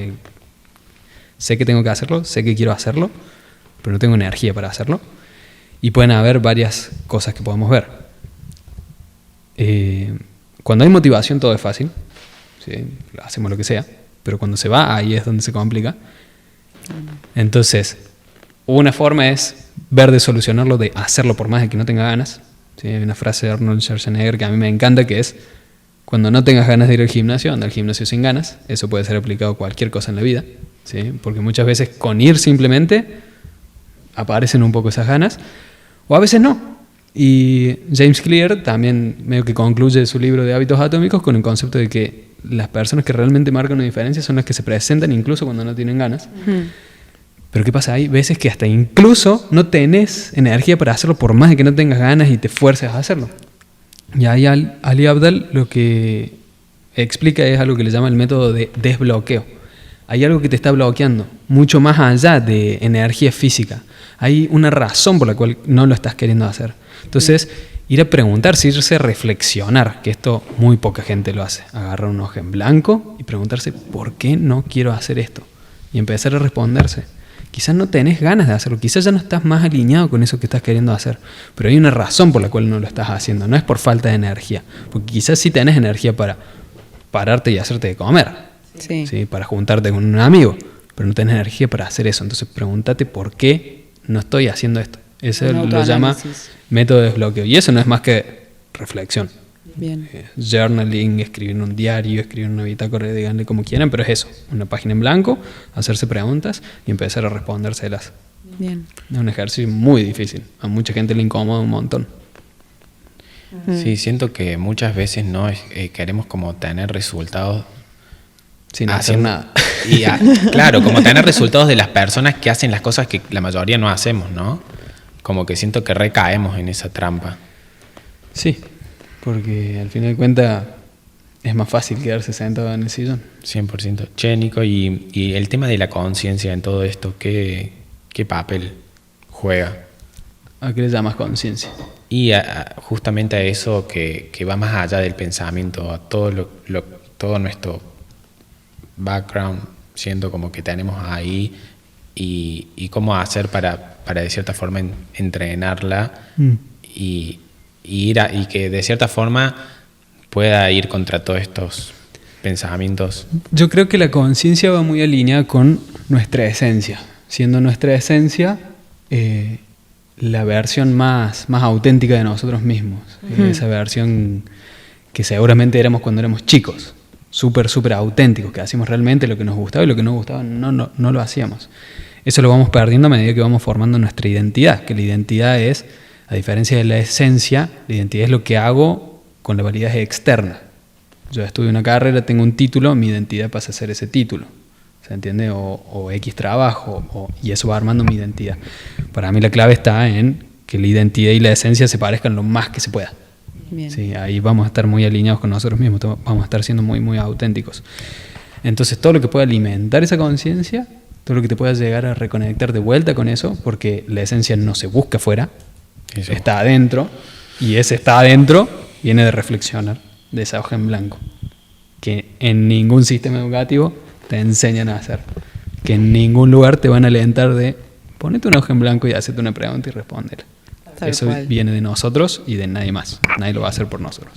Sé que tengo que hacerlo, sé que quiero hacerlo, pero no tengo energía para hacerlo. Y pueden haber varias cosas que podemos ver. Cuando hay motivación todo es fácil, ¿sí? Hacemos lo que sea, pero cuando se va, ahí es donde se complica. Entonces, una forma es ver de solucionarlo, de hacerlo por más de que no tenga ganas. ¿Sí? Hay una frase de Arnold Schwarzenegger que a mí me encanta, que es: cuando no tengas ganas de ir al gimnasio, anda al gimnasio sin ganas. Eso puede ser aplicado a cualquier cosa en la vida, ¿sí? Porque muchas veces con ir simplemente aparecen un poco esas ganas, o a veces no. Y James Clear también medio que concluye su libro de Hábitos Atómicos con el concepto de que las personas que realmente marcan una diferencia son las que se presentan incluso cuando no tienen ganas. Pero ¿qué pasa? Hay veces que hasta incluso no tenés energía para hacerlo por más de que no tengas ganas y te fuerces a hacerlo. Y ahí Ali Abdaal lo que explica es algo que le llama el método de desbloqueo. Hay algo que te está bloqueando, mucho más allá de energía física. Hay una razón por la cual no lo estás queriendo hacer. Entonces, ir a preguntarse, irse a reflexionar, que esto muy poca gente lo hace. Agarrar un hoja en blanco y preguntarse, ¿por qué no quiero hacer esto? Y empezar a responderse. Quizás no tenés ganas de hacerlo, quizás ya no estás más alineado con eso que estás queriendo hacer, pero hay una razón por la cual no lo estás haciendo, no es por falta de energía, porque quizás sí tenés energía para pararte y hacerte de comer, ¿sí? Para juntarte con un amigo, pero no tenés energía para hacer eso. Entonces pregúntate por qué no estoy haciendo esto. Eso lo llama método de desbloqueo. Y eso no es más que reflexión. Bien. Journaling, escribir en un diario, escribir en una bitácora, díganle como quieran, pero es eso, una página en blanco, hacerse preguntas y empezar a respondérselas. Bien. Es un ejercicio muy difícil, a mucha gente le incomoda un montón. Sí, siento que muchas veces no queremos como tener resultados sin hacer nada. Y claro, como tener resultados de las personas que hacen las cosas que la mayoría no hacemos, ¿no? Como que siento que recaemos en esa trampa. Sí, porque al final de cuentas es más fácil quedarse sentado en el sillón. 100%. Che, Nico, y el tema de la conciencia en todo esto, ¿qué papel juega? ¿A qué le llamas conciencia? Y justamente a eso que va más allá del pensamiento, a todo nuestro background, siendo como que tenemos ahí, y cómo hacer para de cierta forma entrenarla y que de cierta forma pueda ir contra todos estos pensamientos. Yo creo que la conciencia va muy alineada con nuestra esencia, siendo nuestra esencia la versión más auténtica de nosotros mismos, esa versión que seguramente éramos cuando éramos chicos, súper auténticos, que hacíamos realmente lo que nos gustaba y lo que no gustaba no lo hacíamos. Eso lo vamos perdiendo a medida que vamos formando nuestra identidad, que la identidad es, a diferencia de la esencia, la identidad es lo que hago con la validez externa. Yo estudio una carrera, tengo un título, mi identidad pasa a ser ese título, ¿se entiende? O X trabajo, y eso va armando mi identidad. Para mí la clave está en que la identidad y la esencia se parezcan lo más que se pueda. Bien. Sí, ahí vamos a estar muy alineados con nosotros mismos, vamos a estar siendo muy auténticos. Entonces todo lo que pueda alimentar esa conciencia, todo lo que te pueda llegar a reconectar de vuelta con eso, porque la esencia no se busca afuera, eso está adentro, y ese está adentro viene de reflexionar, de esa hoja en blanco, que en ningún sistema educativo te enseñan a hacer, que en ningún lugar te van a alentar de ponete una hoja en blanco y hacete una pregunta y respóndela. Eso viene de nosotros y de nadie más, nadie lo va a hacer por nosotros.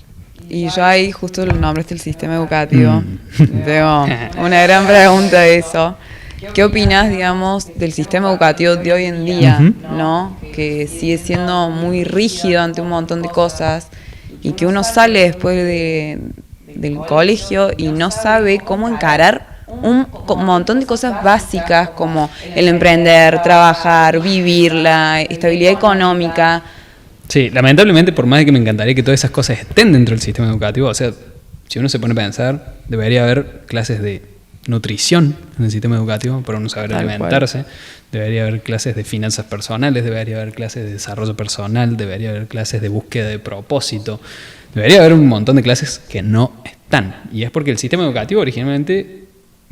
Y yo ahí justo lo nombraste el sistema educativo. Tengo una gran pregunta de eso. ¿Qué opinas, digamos, del sistema educativo de hoy en día, ¿no? Que sigue siendo muy rígido ante un montón de cosas y que uno sale después de del colegio y no sabe cómo encarar un montón de cosas básicas como el emprender, trabajar, vivir, la estabilidad económica. Sí, lamentablemente, por más de que me encantaría que todas esas cosas estén dentro del sistema educativo, o sea, si uno se pone a pensar, debería haber clases de nutrición en el sistema educativo para uno saber alimentarse, debería haber clases de finanzas personales, debería haber clases de desarrollo personal, debería haber clases de búsqueda de propósito, debería haber un montón de clases que no están. Y es porque el sistema educativo originalmente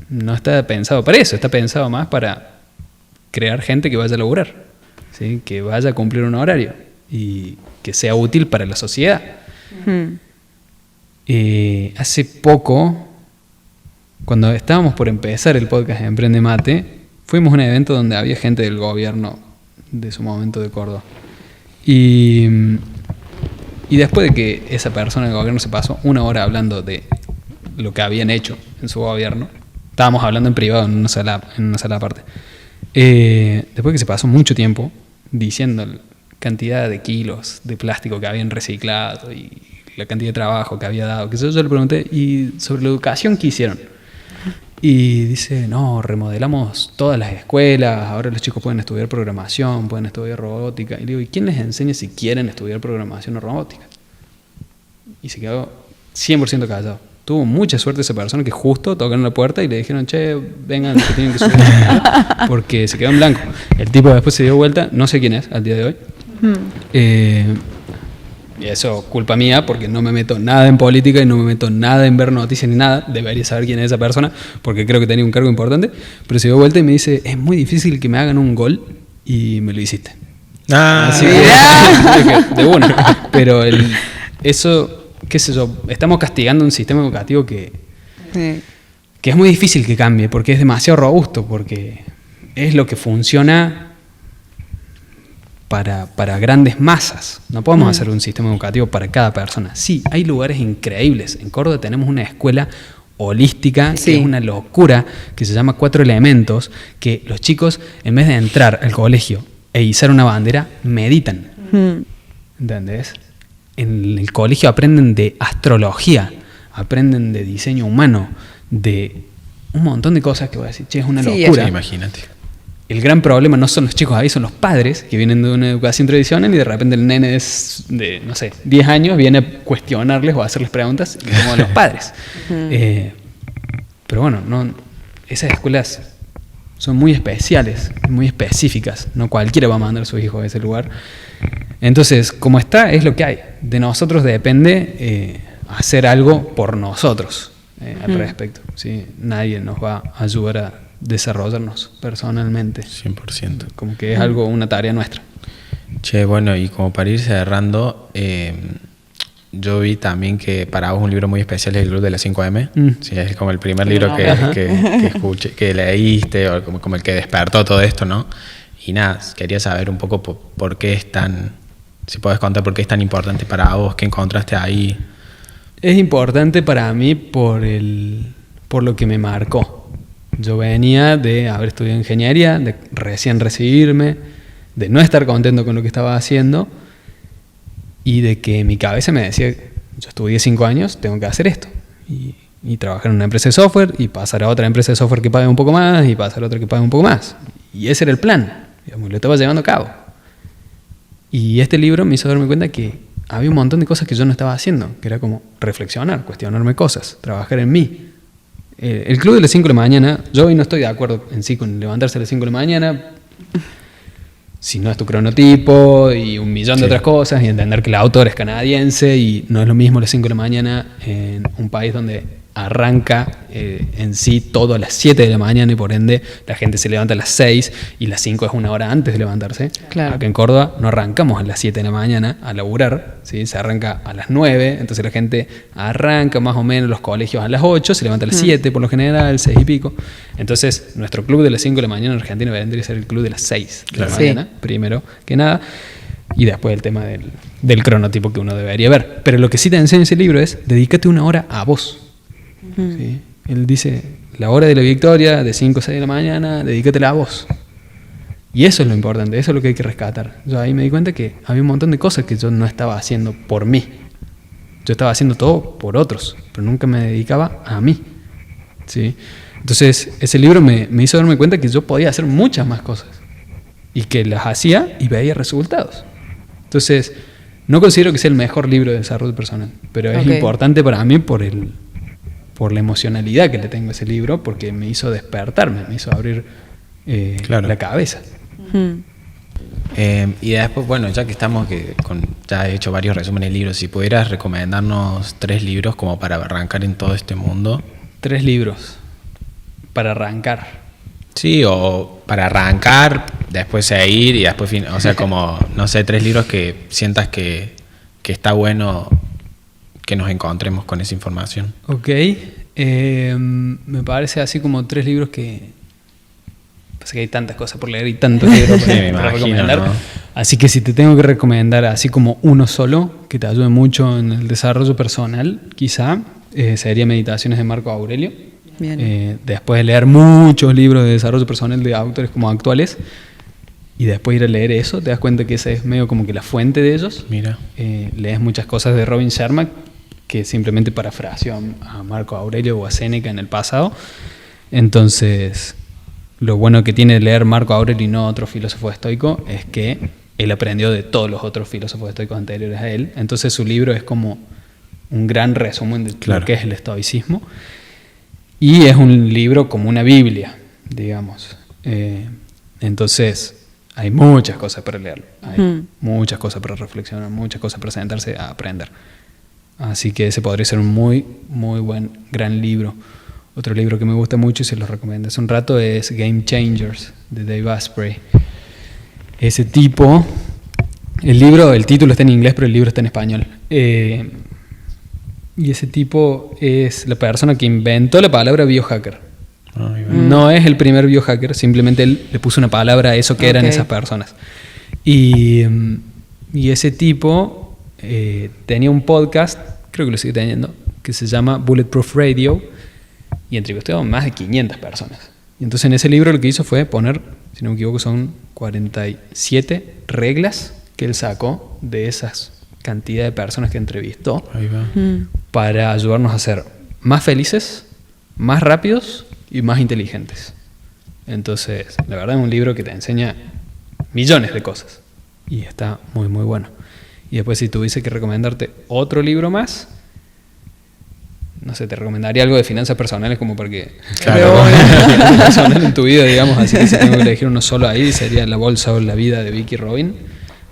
no está pensado para eso, está pensado más para crear gente que vaya a laburar, ¿sí? Que vaya a cumplir un horario y que sea útil para la sociedad. Hace poco, cuando estábamos por empezar el podcast Emprende Mate, fuimos a un evento donde había gente del gobierno de su momento de Córdoba. Y después de que esa persona del gobierno se pasó una hora hablando de lo que habían hecho en su gobierno, estábamos hablando en privado en una sala aparte. Después de que se pasó mucho tiempo diciendo la cantidad de kilos de plástico que habían reciclado y la cantidad de trabajo que había dado, que yo le pregunté, ¿y sobre la educación qué hicieron? Y dice, no, remodelamos todas las escuelas, ahora los chicos pueden estudiar programación, pueden estudiar robótica. Y le digo, ¿y quién les enseña si quieren estudiar programación o robótica? Y se quedó 100% callado. Tuvo mucha suerte esa persona que justo tocaron la puerta y le dijeron, che, vengan, que tienen que subir, porque se quedó en blanco. El tipo después se dio vuelta, no sé quién es al día de hoy. Y eso culpa mía, porque no me meto nada en política y no me meto nada en ver noticias ni nada. Debería saber quién es esa persona, porque creo que tenía un cargo importante. Pero se dio vuelta y me dice, es muy difícil que me hagan un gol, y me lo hiciste. Así que, de una. Pero eso, qué sé yo, estamos castigando un sistema educativo que es muy difícil que cambie, porque es demasiado robusto, porque es lo que funciona para grandes masas. No podemos hacer un sistema educativo para cada persona. Sí, hay lugares increíbles. En Córdoba tenemos una escuela holística, que es una locura, que se llama 4 Elementos, que los chicos, en vez de entrar al colegio e izar una bandera, meditan. ¿Entendés? En el colegio aprenden de astrología, aprenden de diseño humano, de un montón de cosas que voy a decir, che, es una locura. Sí, imagínate. El gran problema no son los chicos ahí, son los padres que vienen de una educación tradicional y de repente el nene de, no sé, 10 años viene a cuestionarles o a hacerles preguntas como los padres. Pero bueno, esas escuelas son muy especiales, muy específicas. No cualquiera va a mandar a sus hijos a ese lugar. Entonces, como está, es lo que hay. De nosotros depende hacer algo por nosotros al respecto. ¿Sí? Nadie nos va a ayudar a desarrollarnos personalmente. 100%. Como que es algo, una tarea nuestra. Che, bueno, y como para ir cerrando, yo vi también que para vos un libro muy especial es el Club de las 5M. Sí, es como el primer libro que escuché, que leíste, o como el que despertó todo esto, ¿no? Y nada, quería saber un poco por qué es tan, si podés contar por qué es tan importante para vos, qué encontraste ahí. Es importante para mí por lo que me marcó. Yo venía de haber estudiado ingeniería, de recién recibirme, de no estar contento con lo que estaba haciendo y de que mi cabeza me decía, yo estudié 5 años, tengo que hacer esto. Y trabajar en una empresa de software y pasar a otra empresa de software que pague un poco más y pasar a otra que pague un poco más. Y ese era el plan, digamos, lo estaba llevando a cabo. Y este libro me hizo darme cuenta que había un montón de cosas que yo no estaba haciendo, que era como reflexionar, cuestionarme cosas, trabajar en mí. El club de las 5 de la mañana, yo hoy no estoy de acuerdo en sí con levantarse a las 5 de la mañana, si no es tu cronotipo y un millón de otras cosas, y entender que el autor es canadiense y no es lo mismo las 5 de la mañana en un país donde arranca en sí todo a las 7 de la mañana y por ende la gente se levanta a las 6 y las 5 es una hora antes de levantarse. Claro. Acá en Córdoba no arrancamos a las 7 de la mañana a laburar, ¿sí? Se arranca a las 9, entonces la gente arranca más o menos los colegios a las 8, se levanta a las 7 por lo general, 6 y pico. Entonces nuestro club de las 5 de la mañana en Argentina vendría a ser el club de las 6 de la mañana, primero que nada. Y después el tema del cronotipo que uno debería ver. Pero lo que sí te enseña ese libro es dedícate una hora a vos. ¿Sí? Él dice, la hora de la victoria, de 5 o 6 de la mañana, dedícatela a vos. Y eso es lo importante, eso es lo que hay que rescatar. Yo ahí me di cuenta que había un montón de cosas que yo no estaba haciendo por mí. Yo estaba haciendo todo por otros, pero nunca me dedicaba a mí, ¿sí? Entonces, ese libro me hizo darme cuenta que yo podía hacer muchas más cosas y que las hacía y veía resultados. Entonces, no considero que sea el mejor libro de desarrollo personal, pero es importante para mí por la emocionalidad que le tengo a ese libro, porque me hizo despertarme, me hizo abrir la cabeza. Y después, bueno, ya que estamos, ya he hecho varios resúmenes de libros, si pudieras recomendarnos 3 libros como para arrancar en todo este mundo. 3 libros para arrancar. Sí, o para arrancar, después seguir y después, o sea, como, no sé, 3 libros que sientas que está bueno que nos encontremos con esa información. Ok, me parece así como 3 libros que... Pasa que hay tantas cosas por leer y tantos libros para recomendar. ¿No? Así que si te tengo que recomendar así como uno solo, que te ayude mucho en el desarrollo personal, quizá, sería Meditaciones de Marco Aurelio. Después de leer muchos libros de desarrollo personal de autores como actuales, y después ir a leer eso, te das cuenta que esa es medio como que la fuente de ellos. Mira. Lees muchas cosas de Robin Sharma, que simplemente parafraseó a Marco Aurelio o a Séneca en el pasado. Entonces, lo bueno que tiene leer Marco Aurelio y no otro filósofo estoico es que él aprendió de todos los otros filósofos estoicos anteriores a él. Entonces su libro es como un gran resumen de lo que es el estoicismo. Y es un libro como una Biblia, digamos. Entonces, hay muchas cosas para leer. Hay muchas cosas para reflexionar, muchas cosas para sentarse a aprender. Así que ese podría ser un muy, muy gran libro. Otro libro que me gusta mucho y se los recomiendo hace un rato es Game Changers, de Dave Asprey. Ese tipo, el título está en inglés, pero el libro está en español. Y ese tipo es la persona que inventó la palabra biohacker. No es el primer biohacker, simplemente él le puso una palabra a eso que eran esas personas. Y ese tipo tenía un podcast, creo que lo sigue teniendo, que se llama Bulletproof Radio, y entrevistó a más de 500 personas. Y entonces en ese libro lo que hizo fue poner, si no me equivoco, son 47 reglas que él sacó de esas cantidad de personas que entrevistó para ayudarnos a ser más felices, más rápidos y más inteligentes. Entonces, la verdad es un libro que te enseña millones de cosas y está muy, muy bueno. Y después, si tuviese que recomendarte otro libro más, no sé, te recomendaría algo de finanzas personales como porque personal en tu vida, digamos. Así que si tengo que elegir uno solo ahí, sería La bolsa o la vida de Vicky Robin.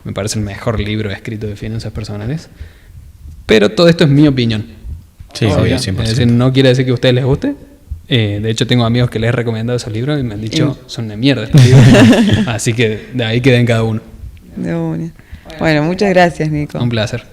Me parece el mejor libro escrito de finanzas personales. Pero todo esto es mi opinión. Sí, obvio, 100%. Es decir, no quiere decir que a ustedes les guste. De hecho, tengo amigos que les he recomendado esos libros y me han dicho, son una mierda estos libros. Así que de ahí queden cada uno. De una. Bueno, muchas gracias, Nico. Un placer.